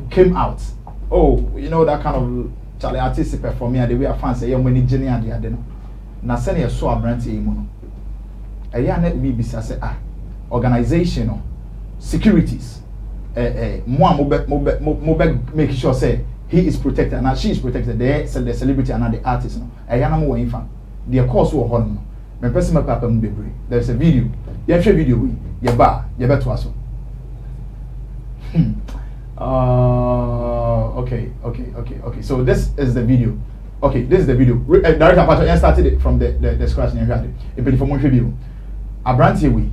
came out. Oh, you know that kind of Charlie artist performing the way a fan say you many genius and the other. Na send you so a brand imuno. A ya net we be say organization securities. Make sure say he is protected and she is protected. The celebrity and the artist. No, the course will hold. My personal papa mbebre. There's a video. You share video we. You better also. Okay. So this is the video. Okay, this is the video. Director Patrick started it from the scratch and had it. If from one video, a brand here we.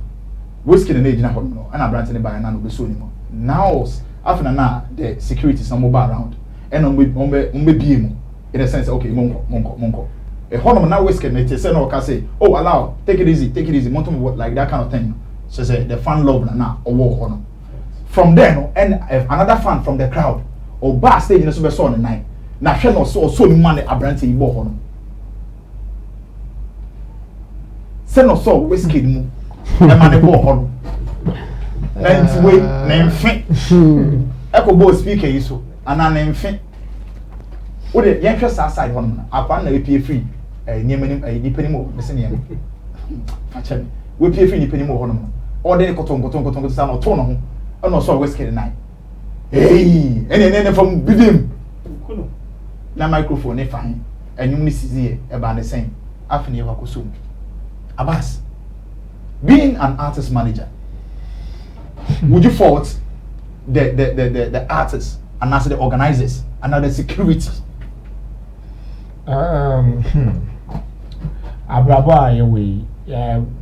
Wizkid and age na hono and a brand in by na no be so anymore. Now, after now, the security is mobile around, and on BM in a sense, okay, Monko. A honor now Wizkid, they say, no, can say, oh, allow, take it easy, Monto, like that kind of thing. So, say, the fan love now, or war honor. From there, and another fan from the crowd, or bar stage in the super son night, now, Shannon so money a brand in Bohon. Send us so Wizkid move, and man, Bohon. And wait, name fit. Echo boy speaker is so, and I name fit. Would it yank outside one? I found a pay free, near a depending more, listen here. We pay free depending more on or then cotton, sound or tone on, and also Wizkid night. Hey, and then from Bidim. Na microphone, fine, and you miss here about the same. After you walk soon. Abbas, being an artist manager. Would you fault the artists and also the organizers and the security?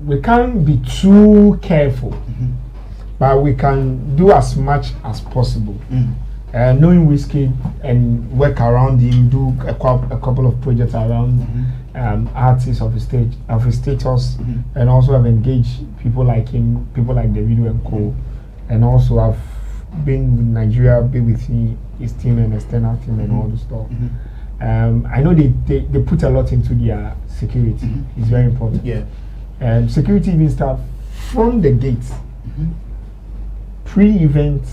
We can't be too careful, but we can do as much as possible. Knowing Wizkid and work around him, do a couple of projects around artists of his status, and also have engaged people like him, people like Davido and Co. And also I've been with Nigeria, been with his team and external team and all the stuff. I know they put a lot into their security. It's very important. Security even start from the gates, pre-event,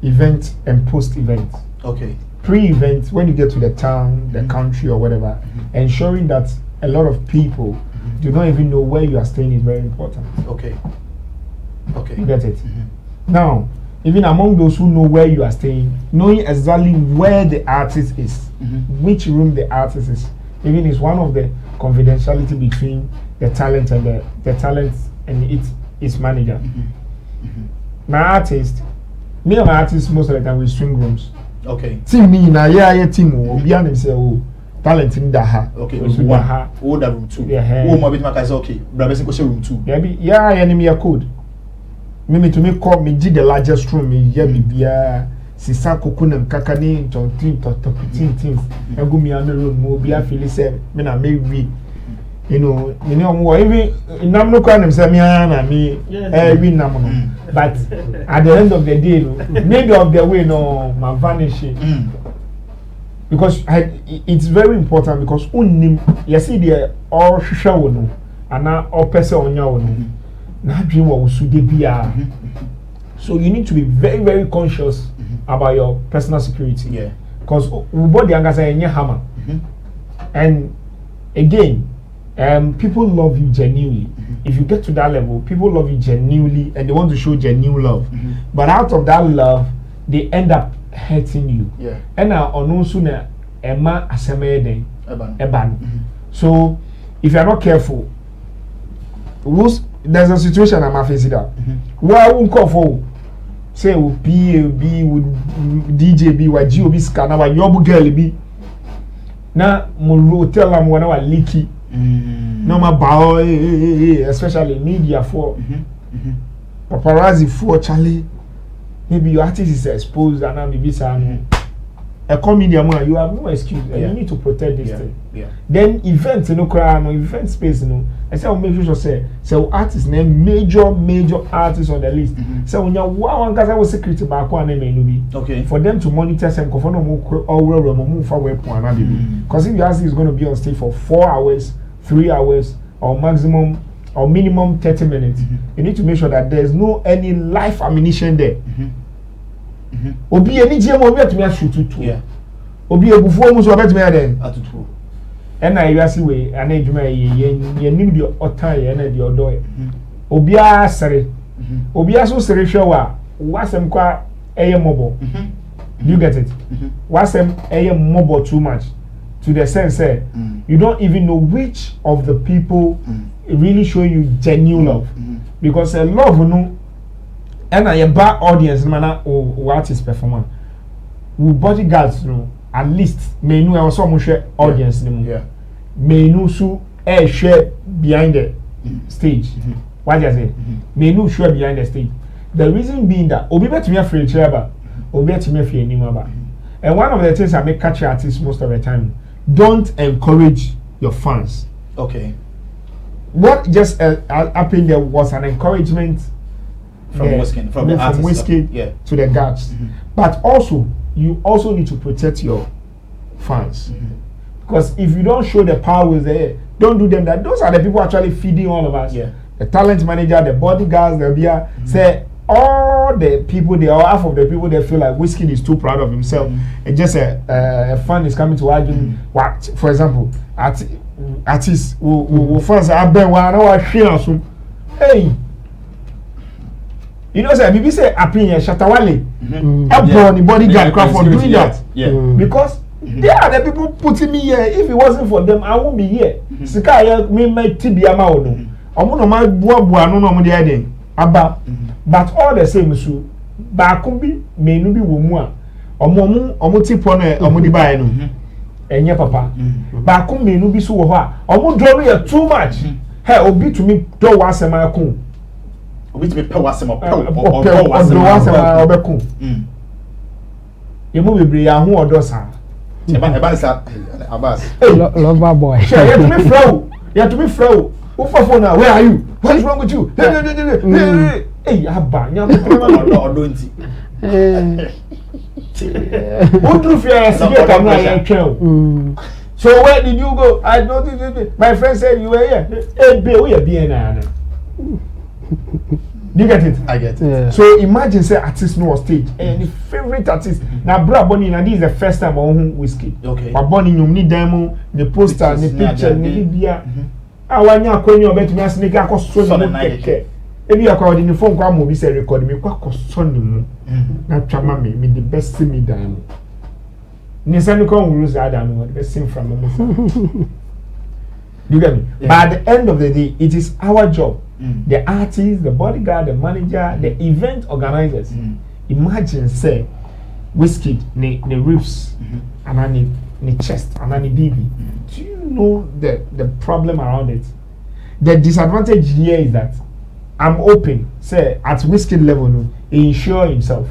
event and post-event. Okay. Pre-event, when you get to the town, the country or whatever, ensuring that a lot of people do not even know where you are staying is very important. Okay. You get it? Now, even among those who know where you are staying, knowing exactly where the artist is, which room the artist is Even it's one of the confidentiality between the talent and the talent and its manager. My artist, me and my artist most of the time we swing rooms. Okay. Team me na team obi an say talent in da okay, room 1. Oh, that room 2. Yeah. Oh, my bit my say okay. Brother say go room 2. Yeah, enemy a code. Me to me call me the largest room me yeah bibia sisa kokuna nkaka ni tontin topitin things. E go me an room obi a feel say me na me we you know even nam no kwa say me na me we nam no. But at the end of the day, maybe of the way, no, my vanishing. Because it's very important because you see the all show no, and now all person on your own. Now dream what should they be. So you need to be very, very conscious about your personal security. Yeah. Because we bought the anger say hammer. And again, people love you genuinely. If you get to that level, people love you genuinely and they want to show genuine love. But out of that love, they end up hurting you. Yeah. And now on sooner Emma Asemeden Eban. So if you're not careful, there's a situation I'm facing that. Why won't call for say with PAB with DJB with GOB scanner with your girl be now mo tell am when I leaky. No my bow, especially media for paparazzi for Charlie. Maybe your artist is exposed and maybe a comedian man, you have no excuse and you need to protect this thing. Yeah. Then events, event space, I say I'll make sure say artist name major artists on the list. So when you wow because I was security back one name okay. For them to monitor some move away because if your artist is going to be on stage for 4 hours, 3 hours, or maximum or minimum 30 minutes, you need to make sure that there's no any life ammunition there. Obi any GM obi atumi shoot to. Yeah. Obi ebufu mu so obetumi aden atutu. And na you see we ana edwuma ye nim de otan ye na de odo. Obi asere. Obi aso sere hwe wa wasem kwa eye mobo. You get it? Wasem eye mobo too much to the sense you don't even know which of the people really show you genuine love. Because love no and a bad audience man or artist performer we bodyguards at least may know also mo share audience may know so share behind the stage what do you say may know share behind the stage the reason being that obi bet me afraid chaba obi bet me afraid ni ba and one of the things I make catch artists most of the time don't encourage your fans. Okay. What just happened there was an encouragement from Wizkid, from the artist, Wizkid to the guards. But also, you also need to protect your fans. Because if you don't show the power is there, don't do them that. Those are the people actually feeding all of us. Yeah. The talent manager, the bodyguards, the beer. Say all the people there, or half of the people they feel like Wizkid is too proud of himself. And just a fan is coming to argue. What, for example, artists who fans are ben hey. You know, sir, maybe say opinion Shatawale, the bodyguard for doing that. Yeah. Because they are the people putting me here. If it wasn't for them, I won't be here. Sika me my tibia ma ono. Omo my bua no no mo dey den. Aba. But all the same so ba kumbi me no bi wo mu a. Omo tipo no omo di bae no. Enye papa. Ba kum me no bi so wo ho a. Omo draw me too much. Hey, obi to me do wasema akun. Obi to be power wasem obeku. Yemu bebre ya ho odo sa. Eba sa Abbas. Lover boy. Sure, you have to be flow. Who for phone now? Where are you? What is wrong with you? Hey, Abba, nya odo nti. Who do fear so where did you go? I don't. My friend said you were here. Hey, we are being do you get it? I get it. Yeah. So imagine say artist no stage and the favorite artist now bra Bonnie and this is the first time on Wizkid. Okay. But Bonnie you need demo, the poster, the picture, the bia. Awanya akoni obet me asneke akoso ni keke. Ebi akwa di ni phone kwa mo bi say record me kwa koso ni mu. Na twama me the best me dan. Nisani kon rules Adam no the same from me. You get me? Yeah. But at the end of the day, it is our job. The artists, the bodyguard, the manager, the event organizers. Imagine say Wizkid ne ribs and ne chest and ne baby. Do you know the problem around it? The disadvantage here is that I'm open. Say at Wizkid level, no, he insure himself.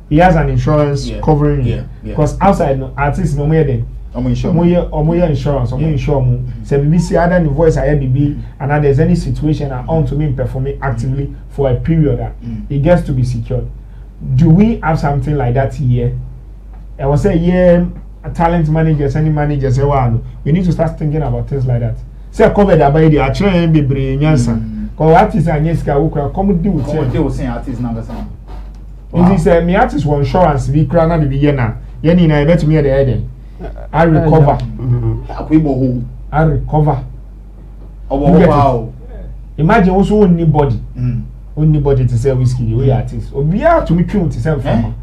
He has an insurance covering him. Because outside, no, artists no more than insurance, insure me. Say BBC either the voice I hear BB, and that there's any situation I want to me performing actively for a period, it gets to be secured. Do we have something like that here? I was say talent managers, any managers, we need to start thinking about things like that. Say cover that by the actually be brain answer. Because artists and yes, come deal with saying artists number some. It is me artist one insurance we crown at the beginner. Yenny na bet me at the end. I recover. I recover. Oh wow. Imagine also anybody. Anybody to say Wizkid, we artists. Or we are to be true to sell from.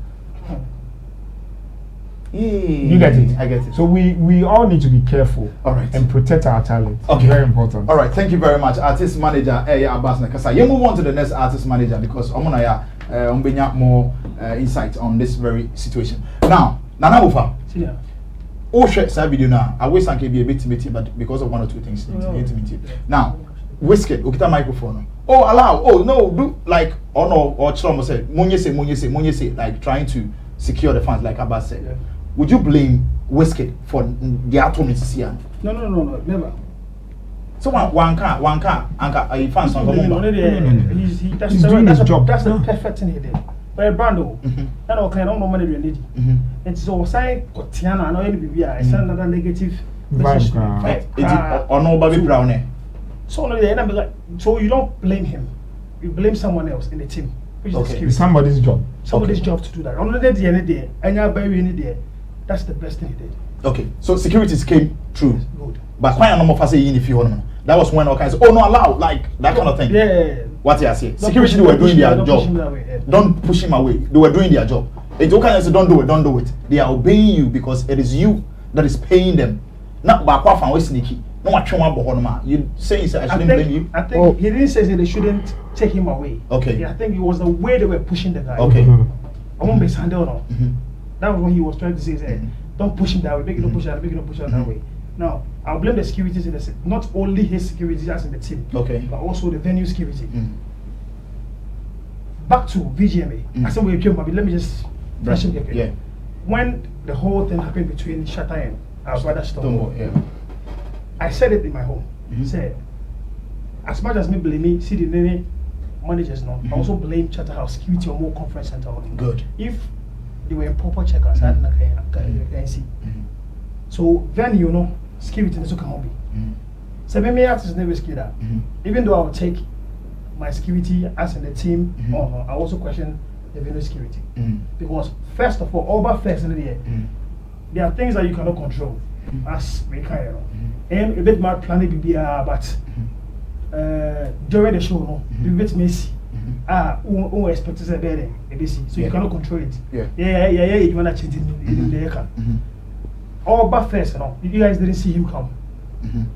You get it? I get it. So we all need to be careful, and protect our talent. Okay, very important. All right, thank you very much, artist manager. Abbas Nakasa. You move on to the next artist manager because Ombenya more insight on this very situation. Now, Nana Ufa. Oh, share that video now. I wish I could be a bit timid, but because of one or two things, now, Wizkid, ukita microphone. Oh, allow. Oh no, do like or no or Chlomo said, Munye say, like trying to secure the funds, like Abbas said. Yeah. Would you blame Wizkid for the atoms here? No, never. So one car, a fans on the that's doing his job. That's the perfect thing he did. But a brando, that all kind of no money we need. And so say Tiana, no LBBI, it's another negative vibe. Or no Bobby Brown. So you don't blame him. You blame someone else in the team. Which is somebody's job. Somebody's job to do that. On the day, any day, and you're very any day. That's the best thing he did. Okay, so securities came through. Good. But quite a number of us say if you want. That was when all kinds of no allow like that kind of thing. Yeah. What you say? Security were doing their job. Don't push him away. They were doing their job. It's okay say don't do it. They are obeying you because it is you that is paying them. Not back off and sneaky. No one you say I shouldn't blame you. I think he didn't say that they shouldn't take him away. Okay. Yeah, I think it was the way they were pushing the guy. Okay. I won't be handled now. That was what he was trying to say. Don't push him that way. Make it not push that. Make it not push that way. Now, I'll blame the securities in the not only his security as in the team. Okay. But also the venue security. Back to VGMA. I said we came. Let me just brush him here. Yeah. When the whole thing happened between Shatta and our brother Stonebwoy, yeah. I said it in my home. Said, as much as me blame me, see the many managers now. I also blame Chatterhouse security or more conference center. Good. If they were in proper checkers, I can see. So then you know, security is okay. So me artists never scared. Even though I would take my security as in the team, I also question the venue security because first of all but first in the year, there are things that you cannot control. As we can, and a bit more planning be but during the show, no, you bit messy. Who expects a better, so you cannot control it. Yeah, you wanna change it in the car. All but first, no, you guys didn't see him come.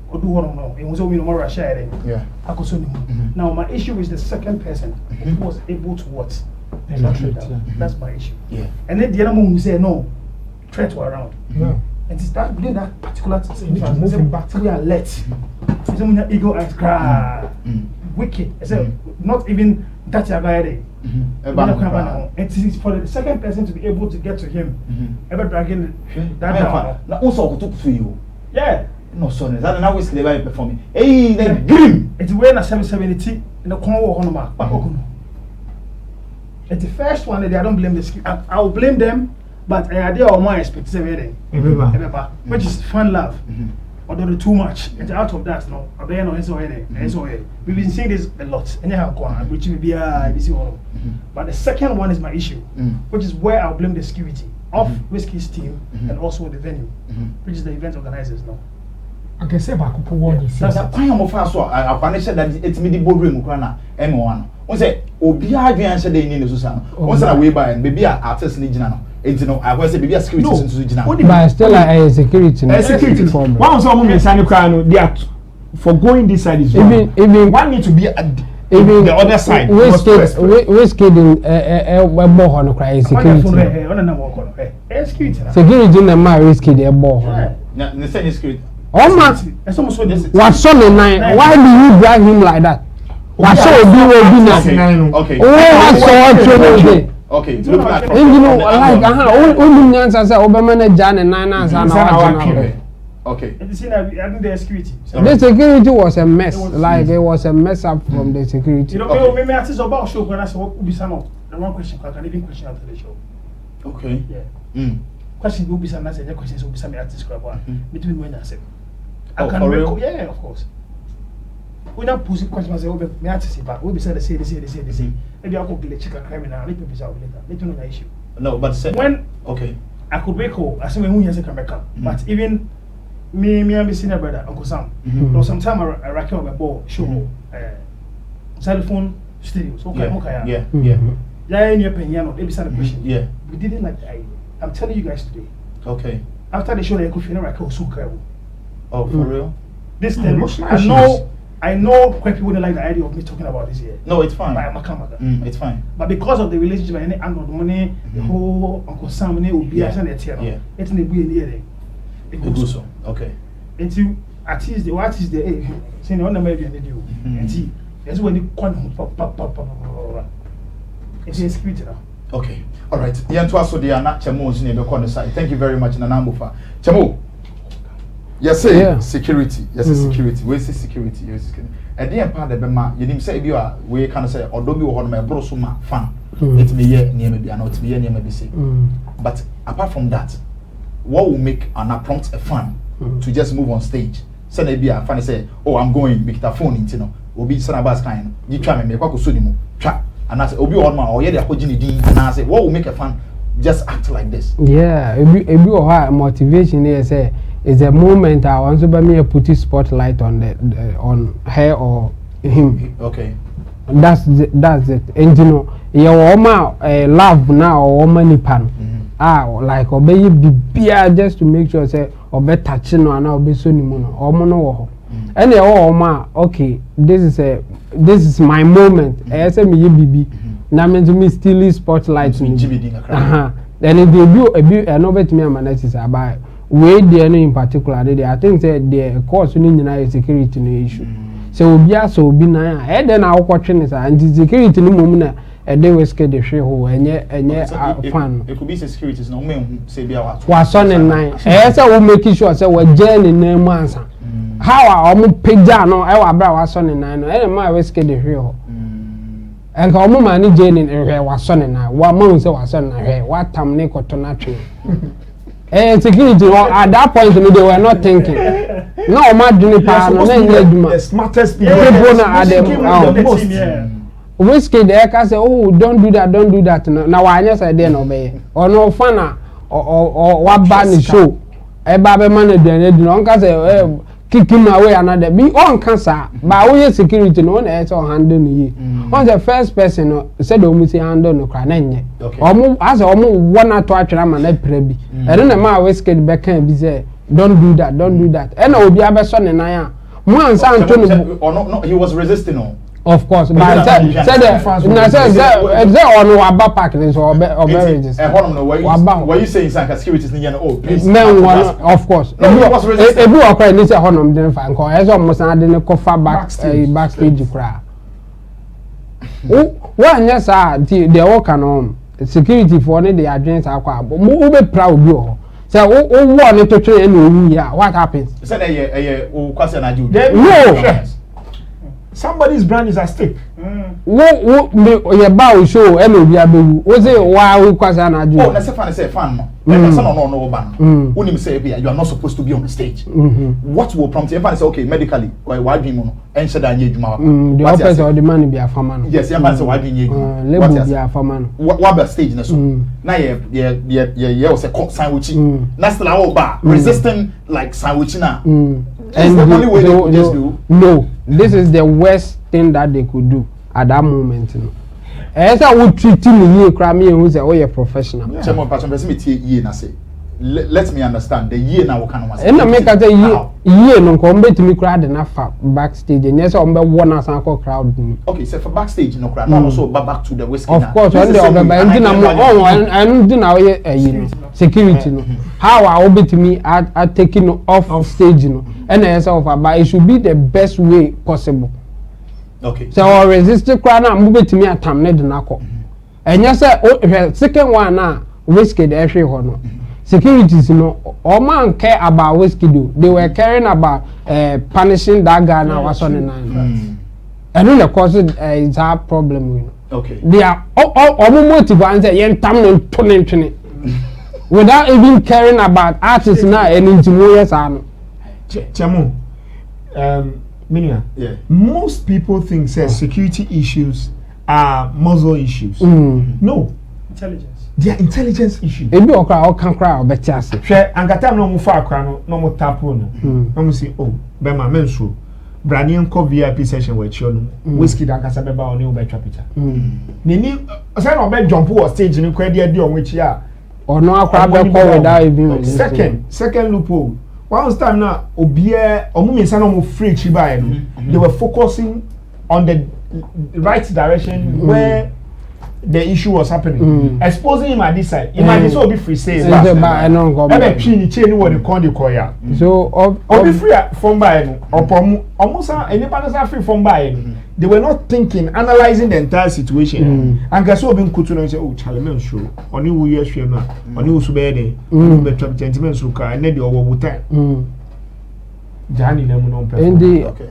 Or do one no, it was only no more sharing. Yeah, I could now my issue is the second person who was able to what? That's my issue. Yeah, and then the other one who said no, threat were around. Yeah. And to start doing that particular thing, to move him back, we are let. Someone your ego and cry, wicked. I said, not even that guy there. And it is for the second person to be able to get to him, ever dragging that down. Now, also, took for you. Yeah. No, son, is that an hour's never performing? Hey, the grim. It's when a 770 in the Congo Honoma. It's the first one that I don't blame the ski. I will blame them. But I did all my expectations which is fun love. Although too much, and out of that, no, I bear no answer. We've been seeing this a lot, which will be but the second one is my issue, which is where I'll blame the security of Wizkid's team and also the venue, which is the event organizers now. Okay, say back up one. That's a point of fast. I punished that it's me the boardroom, M1. One say, Obia, the answer they need to Susan. Once I way by and maybe our artist Legionano. you know, I was say maybe a security but still a security. Security problem. One of them is they are for going this side is wrong. Even one need to be even the other side. Wizkid no cry security. Security na ma Wizkid na the same security. Oh man, what Sonnie 9? Why do you drag him like that? What so be okay. Okay, you know, like only answer say Obama Jan and 9 answer. Okay. And you see that I think the security. The security was a mess. Like it was a mess up from the security. You know, maybe I say about show when I say what will be some of the one question I can even question after the show. Okay. Yeah. Question will be some answer. The questions will be some artist crap between when I say. I can real? Yeah, of course. We don't pose questions. Say, me artist back. We be say the same. Maybe I could be a chicken criminal. Let me be out later. Let me know the issue. No, but when okay, I could wake up. I say when who has a camera, but even. Me and my senior brother, Uncle Sam. Though sometime I rack on my ball, show cell phone studio. So yeah. Yeah, in your opinion, they beside the question. Yeah. We didn't like the idea. I'm telling you guys today. Okay. After the show, I could feel like I was so credible. Oh, for real? This thing, I know quite people don't like the idea of me talking about this here. No, it's fine. It's fine. But because of the relationship and the angle, the money, the whole Uncle Sam, will be a channel. It's in the way near it. It goes so. Okay. Until at least the what is the saying on the maybe and do. And that's when you can't pop. It's a security now. Okay. All right. Yantua so they are not Chamo's in the corner side. Thank you very much, Nanambufa. Chamo. Yes, sir. Security. Yes, security. Where's the security? Yes, security. At the end part of the bema, you didn't say you are we can say or do you hold my brosuma fan. It's me here near maybe not me near maybe say. But apart from that, what will make an prompt a fan to just move on stage? Say maybe a fan say, "Oh, I'm going with the phone into no." Obi sana bas kind. You try me kwako so mo. Try. And I say, "Obi on ma or ye dey akojini din." And I say, "What will make a fan just act like this?" Yeah, ebi o ha motivation here say is a moment I want to be me put a spotlight on the on her or him. Okay. That's it. And you know, your woman love now or woman pan. Like obey bibia just to make sure say obey touching no and obey so ni mo or mo no wo. And okay, this is my moment. Say me bibi. Na me to me still spotlight me. Then it debut another to me manage is about we there in particular I think say the course ni nyina security no issue. So obi na e then I watch is and security ni mum na e dey Wizkid the share ho enye fan. It could be security no me say bia wa Sonnie 9 say we make sure say we journey na mu ansa. How are omo pagya no e wa bra wa Sonnie 9 no e ma Wizkid the share ho. And ka omo ma ni journey e wa Sonnie 9 wa ma say wa Sonnie 9 wa tam ne koto na twe. Security at that point they were not thinking. No, my dream part. The smartest people are them. Wizkid there can say, "Oh, don't do that." Now I just say, "No, obey." Or no fana or what ban the show. A baby manager, no can say, "Kick him away." Another be on cancer. But we security no one else on handle me. On the first person said, "Oh, Missy handle no cry." Omo as omo wanna to atwara ma na prebi. E no na ma Wizkid be kan bi say don't do that. E na obi abeso ne nan a mo ansa nto no he was resisting no. Of course, but said on waba park so register. Why you saying sanka securities ni oh please. Of course. Ebi o cry ni say honom den fa nko e so mo san de ne kofa backstage kra. One yes the work and security for the agents are quite be proud you. So want to train what happens? No. Somebody's brand is at stake. Your bow show and was it why we quite an adju? Oh, that's a fan say fan. No ban. When you say you are not supposed to be on the stage. What will prompt you? Say okay, medically, why do you and said I need you? The office or the money be a farmer. Yes, you say why do you need label be a farmer. What about stage na so? Now yeah was a court sign which that's the whole bar resisting like sandwich na. And the only way they could just do. No, this is the worst thing that they could do at that moment. esa wo treat me ye kra me hu say oh professional chemo person person me tie ye na say let me understand the year now can was and make us year no ko mbetimi crowd na fa backstage and yes on be one as an crowd okay so for backstage no crowd now also back to the Wizkid of course on the other by na mo and do now you know security no how I obetimi at taking off stage no and yes of but it should be the best way possible okay so our resist crowd na mbetimi atam ne de na ko and yes second one na Wizkid every ho no securities, you know, all man care about Wizkid. They were caring about punishing that guy now was on the nine. And then of course it's our problem, you know. Okay. They are all motive and say yen tam tone without even caring about artists now and into warriors are Chamo, Minia. Yeah. Most people think security issues are muzzle issues. No. Intelligence. They are intelligence issues. Ebi okra o kan kra o betiase. Hwe ankata no mu fa akra no mo tapo no. No mo say oh, be ma menso. Brani enko VIP session we chi no. Wizkid ankasa be ba oni o betwa picture. Nini say no be jump o stage ni kwa dia dia onwe chi a. Ono akra be call without even second loophole. One time now obie omu mensa no mo free chi ba no. They were focusing on the right direction where the issue was happening. Exposing him at this side. Imagine so be free sales. Ebe tree chain what they call the koya. So be free from by no. Almost any partners free from by. They were not thinking, analyzing the entire situation. And guess what? Being kutu no say, oh, Charlemagne show. Oni wo year show na. Oni wo subede. Oni be trap gentlemen so car. And then the over time. Jani them no perform. Okay.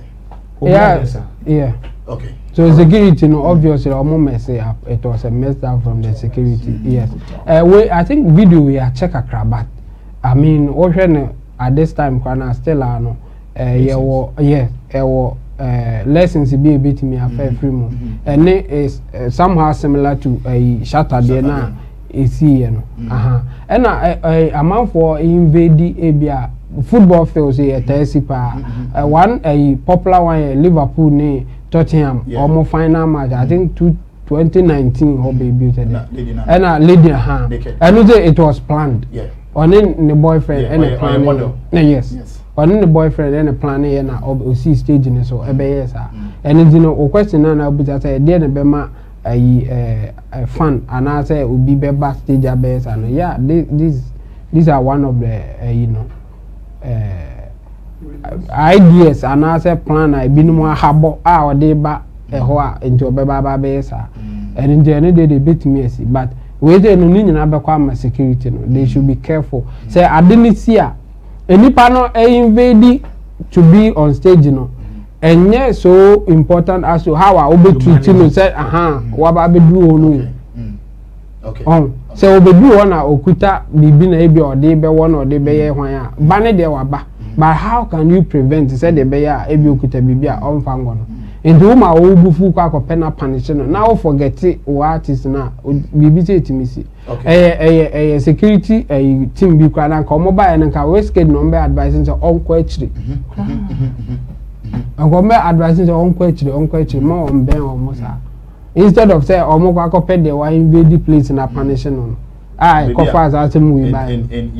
Yeah. Okay. So security, no, obviously, our moment say it was a mess up from the security. Yes. I think video we are check a crab, I mean, ocean at this time, Kana still no. Lessons be a bit me a fair free moon, and it is somehow similar to a shutter there now. Is here, and a month for invade Abia football fields here, Tessipa, one a popular one, Liverpool name. Tottenham, almost final match. I think 2019 or baby and lady and it was planned. Yeah. On in the boyfriend and the plan. Yes. On the boyfriend and the plan and I see staging so yes. And you know, question and I'll be that I didn't be my a fun and I say will be backstage base and yeah, these are one of the you know ideas and as a plan I been more habo our day back into a baba besa and in the end they beat me but we don't need to security they should be careful say I didn't see any panel invade to be on stage you know and yeah so important as to how I will treat you say what about do no okay so we do one okuta bibi na ebi or dey be one or dey be ye hwan a ba ne dey waba. But how can you prevent? Said the bear, ebi okuta bibia on fangono. Into uma obufu kwa kopena punishment. Now forget it. O artist na bibi say timisi. Okay. Security team bi kwa na ko mobile na ka Wizkid number advising say onko achire. Onko advising say onko achire mo on ben o mo sa. Instead of say omo kwa koped the one invade the place na punishment. Ah, confers as a movie by in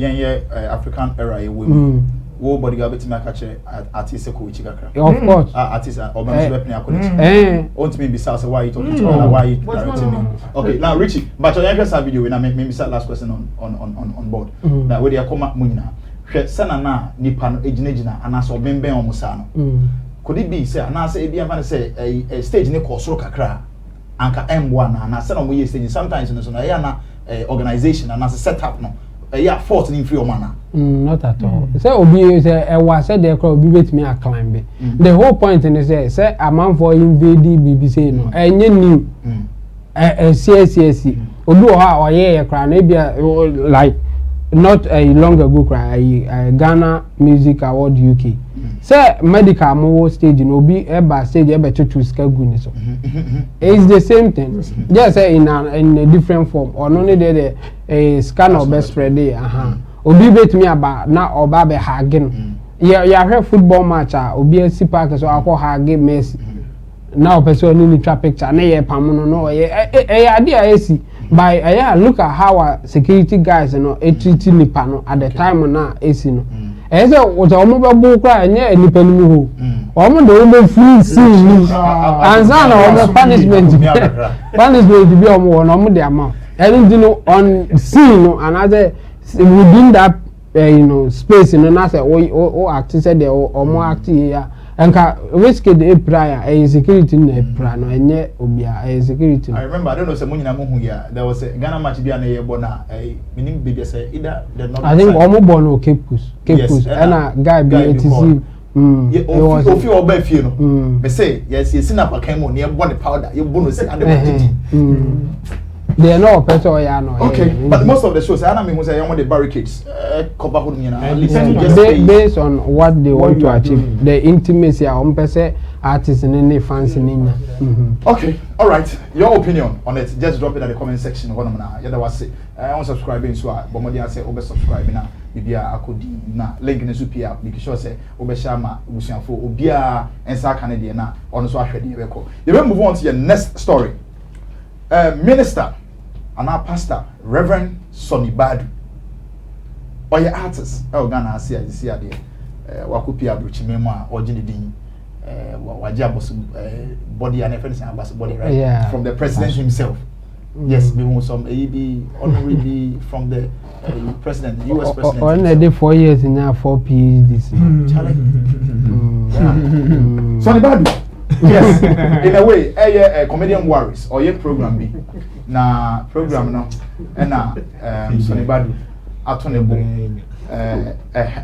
African era women. Wo body ga beti catch artist ko ichi kakra. Of course. Artist obanso be pin akole. Want me be say why you talking to me, why you directing me. Okay, now Richie, but on your video we na maybe say last question on board. Now we dey come munyina. Hwe sana na nipa no ejinejina anaso benben omusa no. Could it be say anasa e bia man say a stage ne ko soro kakra anka M1 na say no mo ye stage sometimes no so na ya na organization anasa setup no yeah, fort in free mana. Not at all. Say obi say was said there obi betimi a climb be. The whole point in say a man for invade BBC no. Enye new. CSC. Obi o ha oye kra na bia like not a long ago cry Ghana Music Award UK. Say medical mo stage no be eba stage eba to skagu ni so. It's the same thing. Just say in a different form. Or no need a scan or best spread there. Obi bet me about na oba be hagin. Yeah, heard football match obi si park so akọ hage Messi. now person ni twa picture na ye pam no ade a esi by look at how our security guys treat nipa no at the time na esi no say what omo be bu kwa enye nipa ni ho omo de omo free see ni anza na omo punishment bi omo no omo de amount anything on scene no another within that space na say o act say the omo act here enka Wizkid e prior security na e prior no enye obia security. I remember, I don't know say munyina mo hu ya there was a Ghana match bi na ye bona meaning baby say either the not I think omo born o Capus and a guy be ATC ofi oba fie no me say yes na pakan mo na ye born powder ye bono say and they know person ya no. Okay, but most of the shows I mean say you want the barricades cover hold me na based on what they want to achieve the intimacy on person artists and any fans in Okay, all right, your opinion on it just drop it at the comment section one na ya da wase on subscribing so bomodi say obe subscribe na bibia akodi na link ne so pia make sure say obe share ma busuafo obia ensa Canada na on so ahwede ye beko you will move on to your next story. Minister and our pastor, Reverend Sonnie Badu, or your artist, Ghana, see there, Wakupia Bruchimema, or Jenny Dean, Wajabos body and everything about body, right? Yeah. From the president himself. Yes, we want some AB honorary from the president, the US president. Only 4 years in now 4 PhDs. Sonnie Badu. Yes, in a way, a comedian worries or your program be na program no na Sonnie Badu atonebo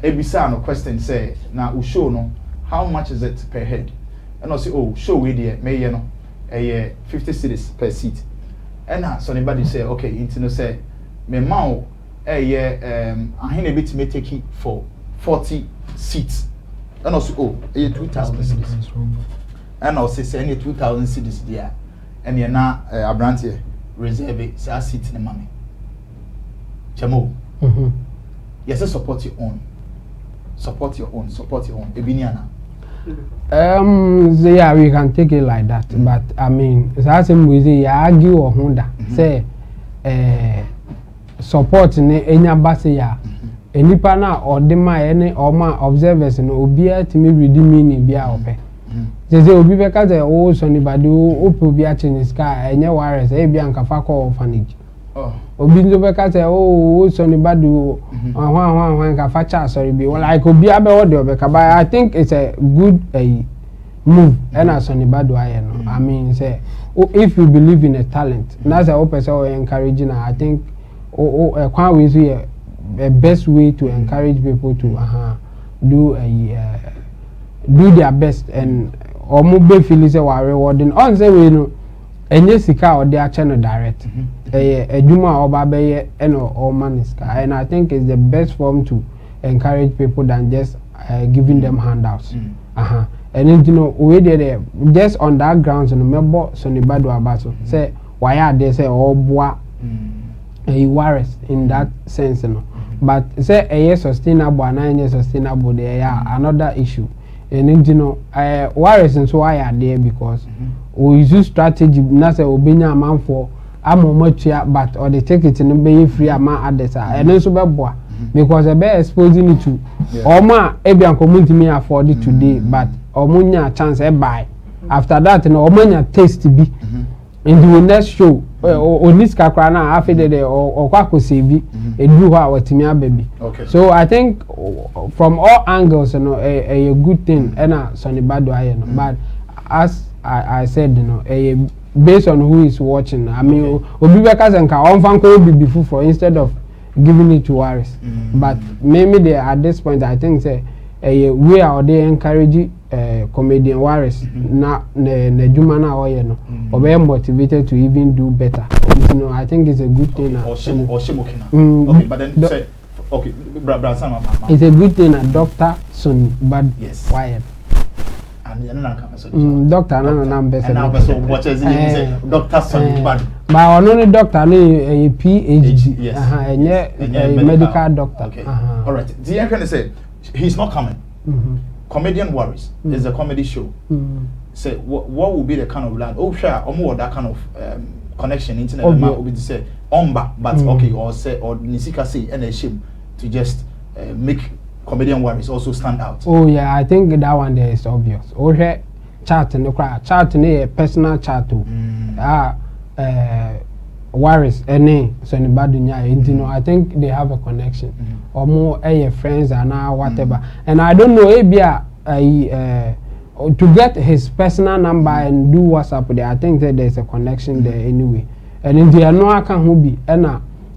ebisa no question say na u show no how much is it per head and I say oh show we there me no 50 cedis per seat and na Sonnie Badu say okay into no say me ma ahina bit me take for 40 seats and I say oh 2000 cedis and I'll say any 2,000 cedis there, and you're not a brand here reserve say seat in the money. Chamo. Yes, support your own. Support your own. Ebiniana. Yeah, we can take it like that, but I mean, it's as same way you argue or Honda say support ne enya base ya. Enipa na odema ene oma observers no obia timi read meaning bia ope. They obi beka say oh Sonnie Badu opo bi ache ni sky enye wires e bia nkafa call orphanage. Obi nzo beka say oh Sonnie Badu ahwan nkafa cha sorry bi like obi abe wo de obeka but I think it's a good move and Sonnie Badu aye no. I mean say if you believe in a talent that's a person or encouraging I think kwan we see a best way to encourage people to do their best and omo be feel say we rewarding on say we no enye sika or their channel direct ejuma oba be or maniska and I think it's the best form to encourage people than just giving them handouts and you know we there just on that grounds no member Sonnie Badu abaso say why are they say boa worries in that sense no but say sustainable and sustainable there another issue. And you know, worries and so I are there because we use strategy. Not say obenya amount for much but or they take it in be free amount at the side. And then so be because they be exposing it to Oma ebian community me afford it today, but omunya chance buy. After that, no omunya taste be in the next show. Onis kakra na after the or kwako save edu ha watimi baby. So I think from all angles you know a good thing and Sonnie Badu aye no but as I said you know based on who is watching I mean obi beka say nka on fan ko be for instead of giving it to Waris but maybe there at this point I think say we are they encourage comedian Waris na juma na oye no obe motivated to even do better. You know, I think it's a good thing. Okay, but then say okay, it's a good thing that Dr. Sonnie Badu quiet. And Doctor no better. And now what is it? Dr. Sonnie Badu. But only doctor a PhD. A medical doctor. Okay. All right. The end can say he's not coming. Comedian Worries is a comedy show. Say what will be the kind of land? Oh, sure, or that kind of connection internet will be to say omba, but okay, or say or nisika say and a shame to just make Comedian Worries also stand out. Oh yeah, I think that one there is obvious. Okay, chat in the crowd, chat in a personal chat too. Worries any so in Badu you know, I think they have a connection or more friends and now whatever. And I don't know to get his personal number and do WhatsApp there. I think that there's a connection there anyway. And in the no I can who be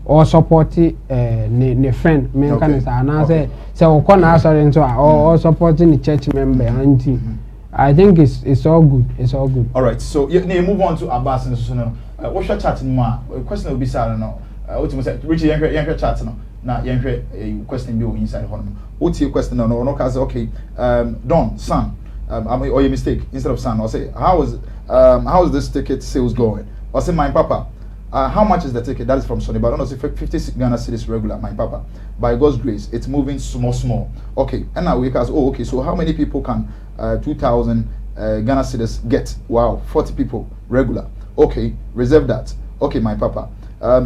or support ne friend me can say and I say so or supporting the church member auntie. I think it's all good. It's all good. All right. So you move on to Abbas and so what's your chat in ma? Question will be sad no. What you say? Richie, younger chat no. Now younger question be inside home. What's your question no? Cause okay. Don, son. Or your mistake instead of son. I'll say how is this ticket sales going? I'll say my papa. How much is the ticket? That is from Sonnie, but I don't know, say 50 Ghana cedis regular, my papa. By God's grace, it's moving small. Okay, and now we ask, okay, so how many people can 2,000 Ghana cedis get? Wow, 40 people regular. Okay, reserve that. Okay, my papa.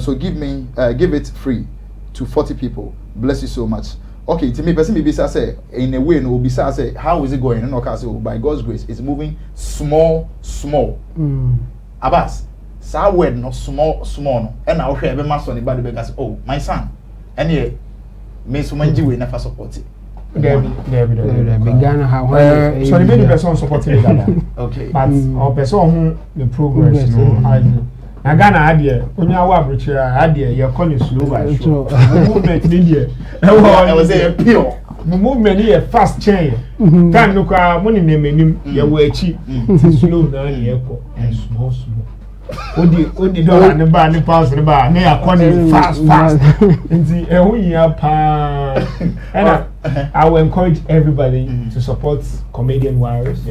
So give it free to 40 people. Bless you so much. Okay, to me, person maybe say in a way, no, be say how is it going? And okay, so by God's grace, it's moving small. Abbas. Sa word no small no and now hwe be maso ne ba de be oh my son and here me so manji we never support it there Ghana how so the many person supporting that okay but our person the progress no na Ghana adie onya wa abrochira adie ye call it slow by slow movement ni there I was say pure movement here fast change time no kwa money na menim ye wa echi slow na ye ko and small Odi dollar ne ba ne pounds ne ba ne akoni fast nti ehu ya pa and I will encourage everybody to support Comedian Worries.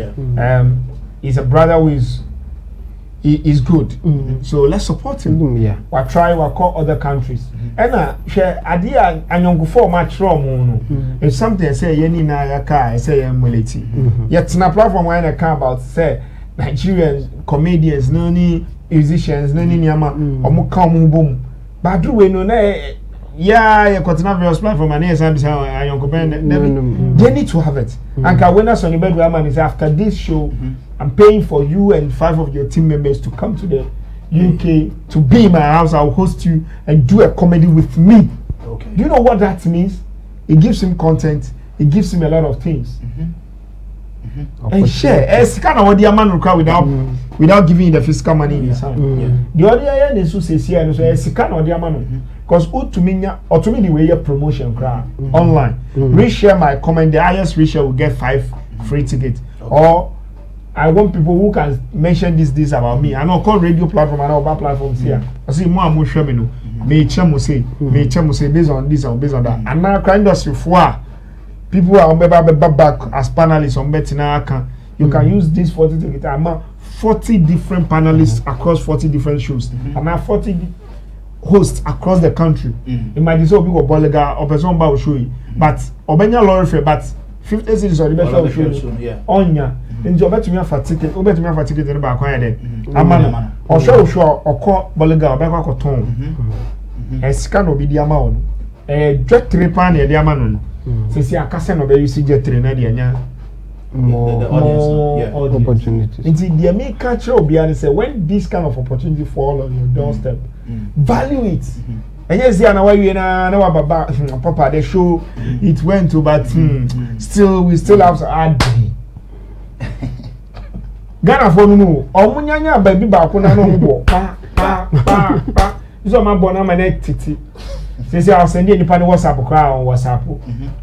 He's a brother who is good, so let's support him. We try we call other countries and share idea anyongo for match no it's something I say yeni na yaka I say emulate yet na platform when I come about say Nigerian comedians no ni musicians no ni niama omo ka omo bom Badu we no na yeah continue various platform and yes I'm saying ayonko ben they need to have it and ka when Sonnie Badu man is after this show I'm paying for you and 5 of your team members to come to the UK to be in my house. I'll host you and do a comedy with me. Okay. Do you know what that means? It gives him content. It gives him a lot of things. And share. It's kind of what the man require without giving you the fiscal money in his hand. The other end is to say here, so it's kind of the man because to me the way your promotion crowd online. Reshare my comment. The highest reshare will get 5 free tickets. Or I want people who can mention this about me. I know call radio platform and other platforms here. I see more and more share me no. Me chemo say based on this or based on that. And now kind industry for people are back as panelists on Betina. You can use this 40 tickets. I'm 40 different panelists across 40 different shows. And now 40 hosts across the country. It might be so big or Bolega or person will show you. But Obenya Lorry but 50 cities or the best of show. Onya. In your bet to me for ticket, bet me for ticket in the back. Amana or show or call Bolega or back or tone. A scan will be the amount. A jet tripan the amount. Since you are casting over you see jet train more opportunities. It's the main culture of behind say when this kind of opportunity fall on your doorstep, value it. And yes, I know you know Papa the show it went to, but still we still have to add. Ghana for no omunyanya baby ba ko na no bo pa so ma bo na ma na titi say I send you nipa ni WhatsApp kra on WhatsApp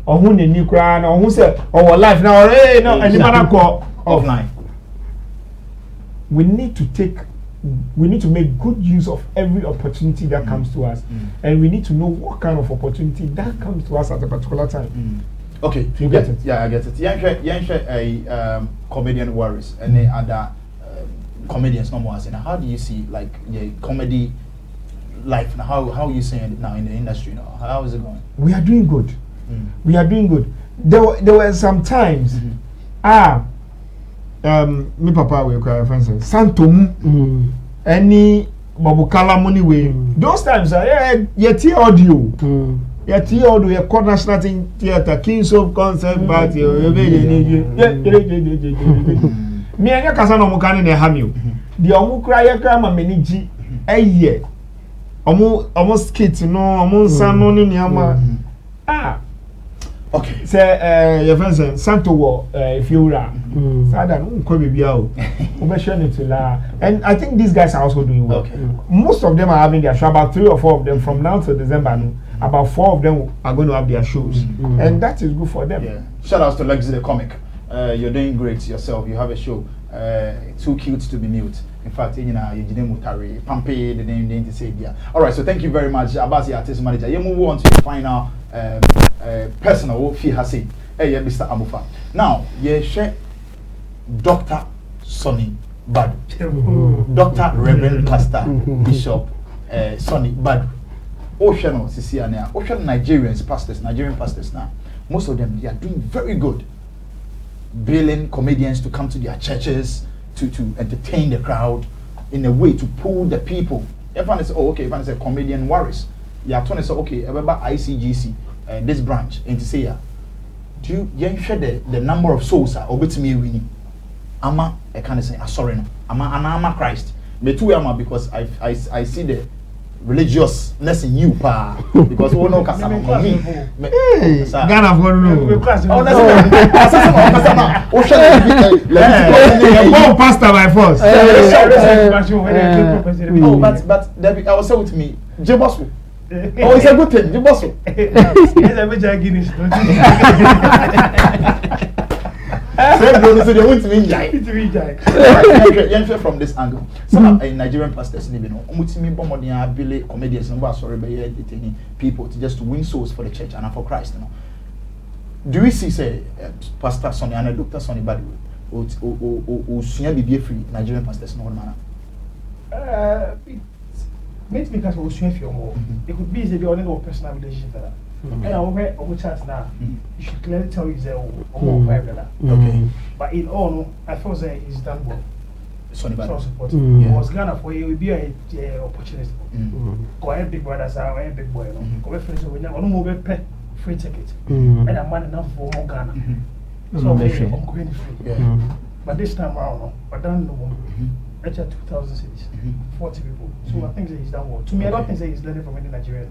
ohun ne ni kra na ohun say our life now hey no any man call offline. We need to make good use of every opportunity that comes to us, and we need to know what kind of opportunity that comes to us at a particular time. Okay, you get it. Yeah, I get it. A Comedian Worries and the other comedians no more. How do you see like the comedy life now? How are you seeing it now in the industry now? How is it going? We are doing good. We are doing good. there were some times me papa we cry for instance Santom any Babukala money way those times yet audio yet your national theater Kings of Concert Party me and your cousin Omukani ne Hamil the Omukra grandma meniji a year almost kids no almost son no niama okay say your friend Santo wo if you ra sada no ko be bia o we share it la and I think these guys are also doing well. Okay. Most of them are having their show, about 3 or 4 of them from now to December no, about 4 of them are going to have their shows and that is good for them. Yeah. Shout out to Lexi the comic. You're doing great yourself. You have a show. Too cute to be mute. In fact, you know, you didn't mutari. Pampe, the name didn't say yeah. All right, so thank you very much, Abasi artist manager. You move on to your final personal fee hasi. Hey, Mr. Amufa. Now, you share Dr. Sonnie Badu, Dr. Reverend Pastor Bishop Sonnie Badu. Ocean Sicilian, Ocean Nigerian pastors now. Most of them they are doing very good. Bailing comedians to come to their churches to entertain the crowd in a way to pull the people. Everyone is everyone is a comedian worries. You are trying to say okay, about ICGC this branch and to say do you share the number of souls are obit me winning? Ama I can't say sorry no. Ama Christ. Me too ama because I see the religiousness in you pa because we know kasa me Ghana for no pastor by force but Debbie I was saying with me Jebosu it's a good thing Jebosu yes I be Guinness so they want to be jai from this angle. Some Nigerian pastors in the comedians and sorry entertaining people to win souls for the church and for Christ. You know. Do we see say Pastor Sonnie and Dr. Sonnie Badu or senior BBA free Nigerian pastors no manner? Maybe because we swim for more. It could be they only no personal relationship that. And over chance now, you should clearly tell you that okay. But in all, I feel that he's done well. Sonnie Badu. So support. It was Ghana for you will be an opportunity. Go ahead, big brothers, I am big boy. Go ahead, friends, we never move pay free ticket. And I'm man enough for more Ghana. So I'm going free. But this time around, I don't know. It's 2,000 cities, 40 people. So I think that he's done well. To me, I don't think that he's learning from any Nigerian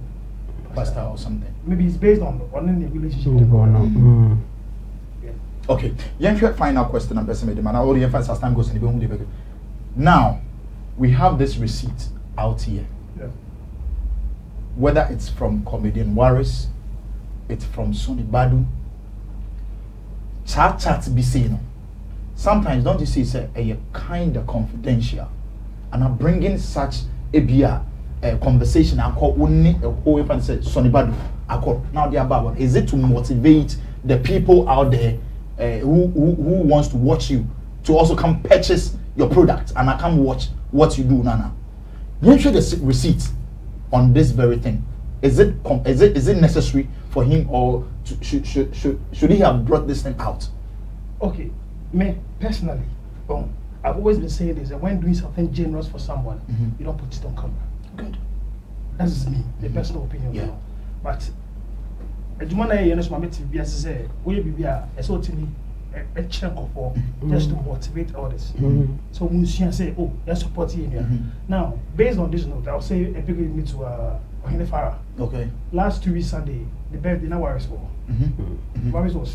pastor or something. Maybe it's based on the relationship. Okay. Your final question and person made all the emphasis as time goes in the now we have this receipt out here. Yeah. Whether it's from comedian Waris, it's from Sonnie Badu. Chat be saying. Sometimes don't you see it's a kind of confidential, and I'm bringing such a conversation. I call only a whole if I say Sonnie Badu. I call now the above. Is it to motivate the people out there who wants to watch you to also come purchase your product and I come watch what you do, Nana? You should the receipt on this very thing. Is it necessary for him or should he have brought this thing out? Okay. Me personally, I've always been saying this: that when doing something generous for someone, you don't put it on camera. Good. That's me, the personal opinion. Yeah. You know. But you know, so I say, we be a sort of a chunk of just to motivate others. So when you say, oh, you're supporting you. Now, based on this note, I'll say a big me to Ohinefara. Okay. Last 2 weeks Sunday, the birthday now Waris was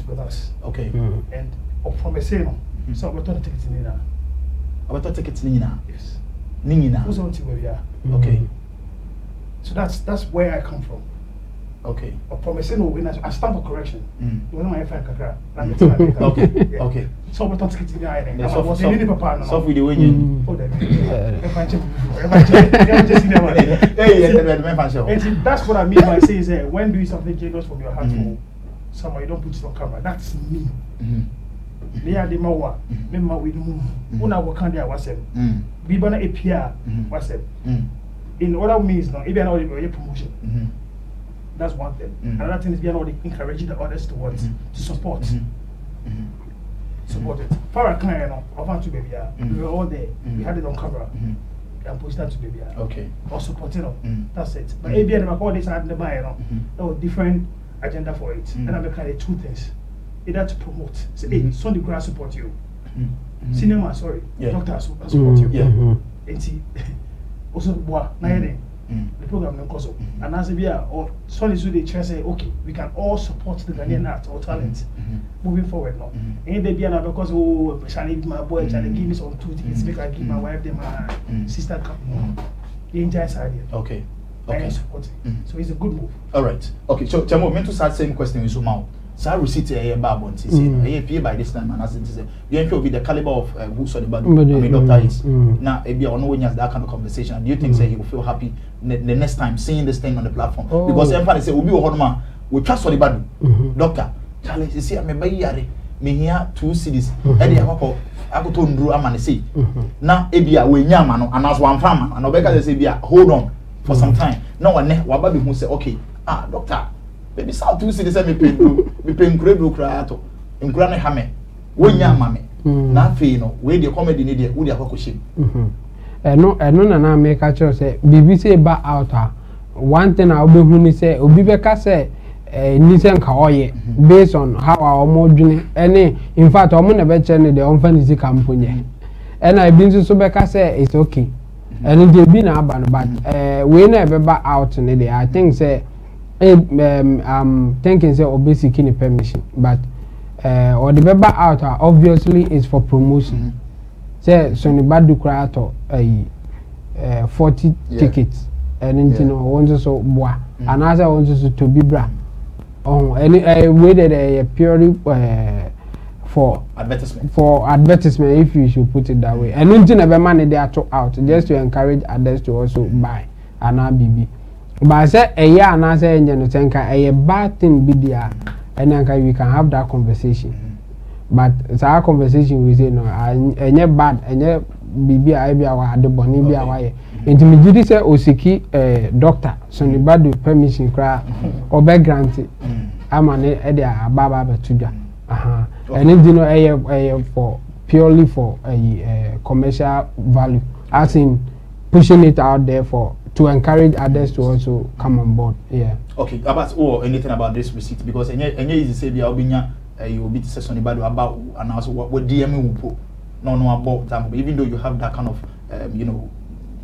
with us. Okay. And from a sale, so we're turning tickets in Nina. About tickets Nina. Yes. Nina. Who's on to where we are? Okay. So that's where I come from. Okay. Or from a sale, when I stand for correction. You know my friend Kakra. Okay. Okay. So we're turning tickets in Nina. So was in Papa. So with the way you. Oh, that's what I mean by saying when doing something generous from your heart for someone, you don't put it on camera. That's me. They are the mawa. Remember we do. Una work on their WhatsApp. We banna APR WhatsApp. In other means now, even now we promotion. That's one thing. Another thing is we are not encouraging the others to what? To support. Support it. Farah Khan, you know, over to baby. We were all there. We had it on camera. And pushed that to baby. Okay. Or support it. That's it. But ABN never called this and the buy, you know. There was different agenda for it. And I'm kind of two things. Either to promote. Say, hey, Sonnie Gra support you. Cinema, sorry. Doctor support you. And see also the program and also and as we are or Sonnie so they try say okay we can all support the Ghanaian art or talent moving forward now and they be another because oh Shani my boy Shani give me some 2 tickets make I give my wife them sister cup the entire side okay support so it's a good move. All right, okay, so Chamo meant to start same question in Sumau. So receipt a babon say by this time and as it is you ain't be the caliber of who saw the Badu I mean doctor is now maybe on no that kind of conversation. Do you think say he will feel happy the next time seeing this thing on the platform? Because everybody say we Hodma we trust for the Badu doctor Charlie you see I me yare me here 2 cities e dey akọ akoto nduru amane say na ebia we nyama no anas one farm and obeka say bia hold on for some time now one waba be who say okay doctor baby South 2 cities me pay incredible creator incredible hame wonya mame na fe no we dey comedy ni dey wo dey akokoshim eno na make a choice say bibi say ba out one thing I obi hu ni say obi be ka say ni say nka oye based on how our modune any in fact omo na be chene dey on fancy campaign and I been so be ka say it's okay and dey be na aba no but we na be ba out ni dey I think say I'm thinking say obviously kini permission but or the member out obviously is for promotion. Say Sonnie Badu creator 40 tickets and you know want so boa and as I want to be bra any waited a purely for advertisement if you should put it that way and nothing ever money they are out just to encourage others to also buy and BB. But I said a year and I say a bad thing be there and we can have that conversation. But it's our conversation we say no and bad and BB I be our the bonny be our intermediate say Osiki doctor Sonnie Badu permission cry or back granted. I'm an idea baba to and it you for purely for a commercial value as in pushing it out there for to encourage others to also come on board. Yeah. Okay. About anything about this receipt because any easy say be obinya you will be to say Sonnie Badu about and also what DM will put no about time even though you have that kind of you know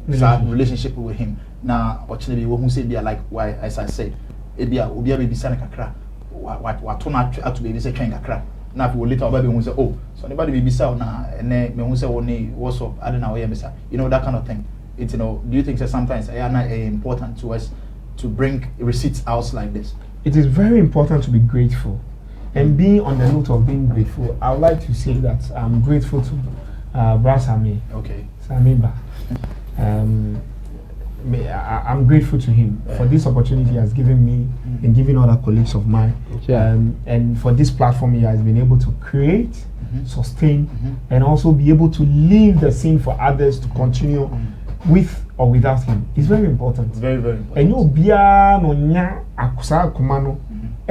relationship with him. Now actually we who say be like why as I said it be obi be sana kakra what turn out to be say train kakra. Now if we later obi who say oh Sonnie Badu be bisa na ene me who say oni what's up I don't know where you know that kind of thing. It's, you know, do you think that sometimes it's not important to us to bring receipts out like this? It is very important to be grateful. And being on the note of being grateful, I would like to say that I'm grateful to Sammy. Okay. Sammy Ba. I'm grateful to him for this opportunity he has given me and giving other colleagues of mine. And for this platform he has been able to create, sustain, and also be able to leave the scene for others to continue with or without him. It's very important. It's very, very important. And you bia no nya akusa kumano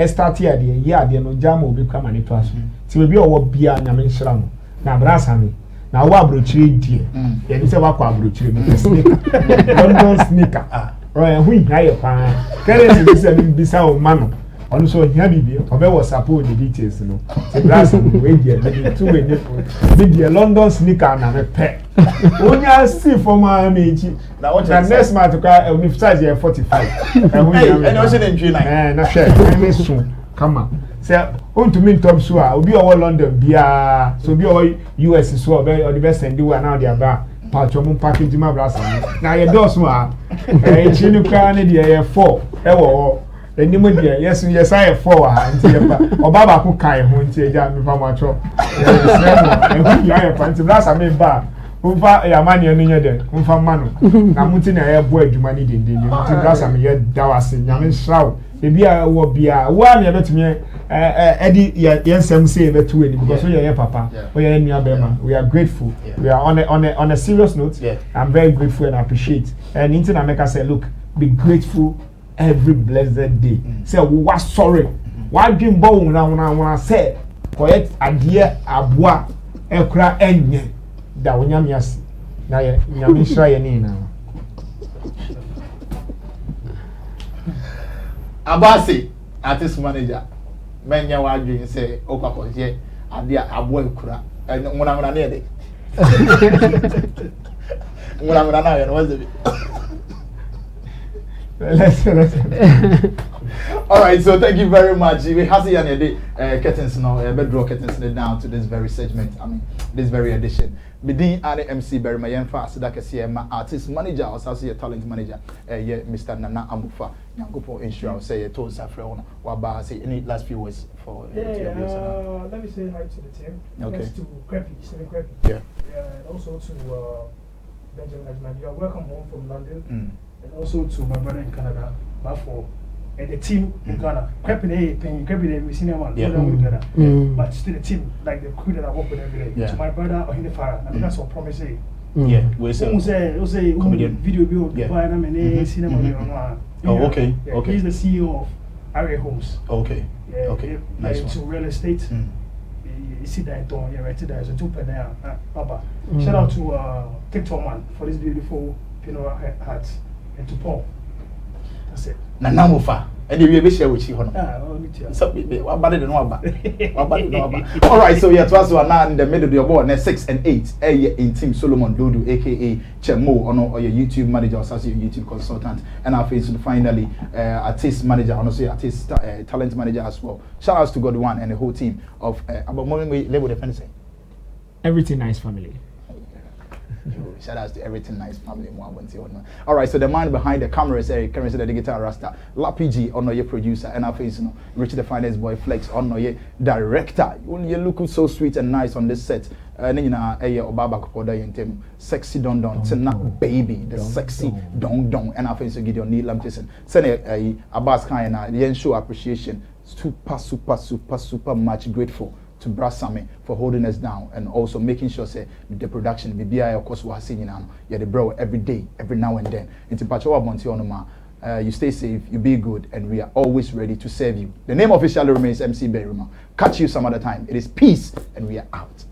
start here the no jam will become an itoaso. Ti be owo bia nyame nhira no. Na brasa me. Na wo abrochire die. Ya ni se wa kwa abrochire me sneaker. London sneaker. Right, hu hia pa. Currency be se bisa o mano. Onu so hia bibi obe WhatsApp the details no. Se brasa we die me two we the London sneaker na me pe. Onya see for my meji. Na what next month to cry we size here 45. And also the entry line. Na share. Me soon. Come on. Say on to me top so obi o London bia so obi o US so obi o the best send you now there ba. Patcho mo package ma brasa. Na ye do so chinu kwa ne dey 4 e wo enimu dey yes I 4 anti ye ba oba ba ko kai ho nti eja me fa ma cho. Anti brasa me ba Umfa ya mani enu nye de umfa manu na muti na ye bo adwuma ni dendende muti brasa me ye dawase nyame hrawo ebi a wo bia wo a me betumi edi yensem say betu eni because we ye papa we ye nua bema we are grateful we are on a serious note I'm very grateful and appreciate and into na make us say look be grateful every blessed day. Say what sorry. Why dream bone na say koyet adie aboa ekura enye da wonyame ase na ye nyame hira ye ni na Abasi artist manager menya wa dream say okwakoje adie aboa ekura ngona na ye de ngona na ye no was it. All right, so thank you very much. We have the curtains now, bedrock curtains down to this very segment. I mean, this very edition. Midin and MC Berry Mayen fast that can see my artist manager or also talent manager. Yeah, Mr. Nana Amufa. Yangopo insurance say to Safra Waba say any last few words for let me say hi to the team. Okay. Thanks to Creppy, Yeah. And also to Benjamin Ajman. You are welcome home from London. And also to my brother in Canada, Bafo, and the team in Ghana. Creppy, we seen one, together. But still the team, like the crew that I work with every day. To my brother, Ohinefara, and that's what promise. Yeah, we say video build, cinema. Oh, okay. Okay. He's the CEO of Area Homes. Okay. Okay. Nice one. To real estate. You see that on here, right there. So 2 penny, Baba. Shout out to TikTok man for this beautiful funeral hats. And to Paul. That's it. Nanamufa. And you will share with you. All right, so yeah, to us now in the middle of your board, 6 and 8, in Team Solomon Dodo, aka Chemo, or your YouTube manager, or your YouTube consultant, and our face finally artist manager, and also artist talent manager as well. Shout outs to God One and the whole team of about moment we label the fencing. Everything nice family. Shout out to everything nice family. All right, so the man behind the camera is currently the digital rasta, Lapigi, on your producer, and our face, Richard the finance boy Flex, on your director. You look so sweet and nice on this set. And then Obaba Koda Yentem, sexy don baby, the sexy don, and our face to Gideon Neil Lampison. Send a Abbas Kayana, the show appreciation. Super much grateful to Brass Sammy for holding us down and also making sure say the production BBI of course we're seeing now. Yeah, the bro every day, every now and then. Into Pachowa Bonti Onoma. You stay safe, you be good, and we are always ready to serve you. The name officially remains MC Berima. Catch you some other time. It is peace, and we are out.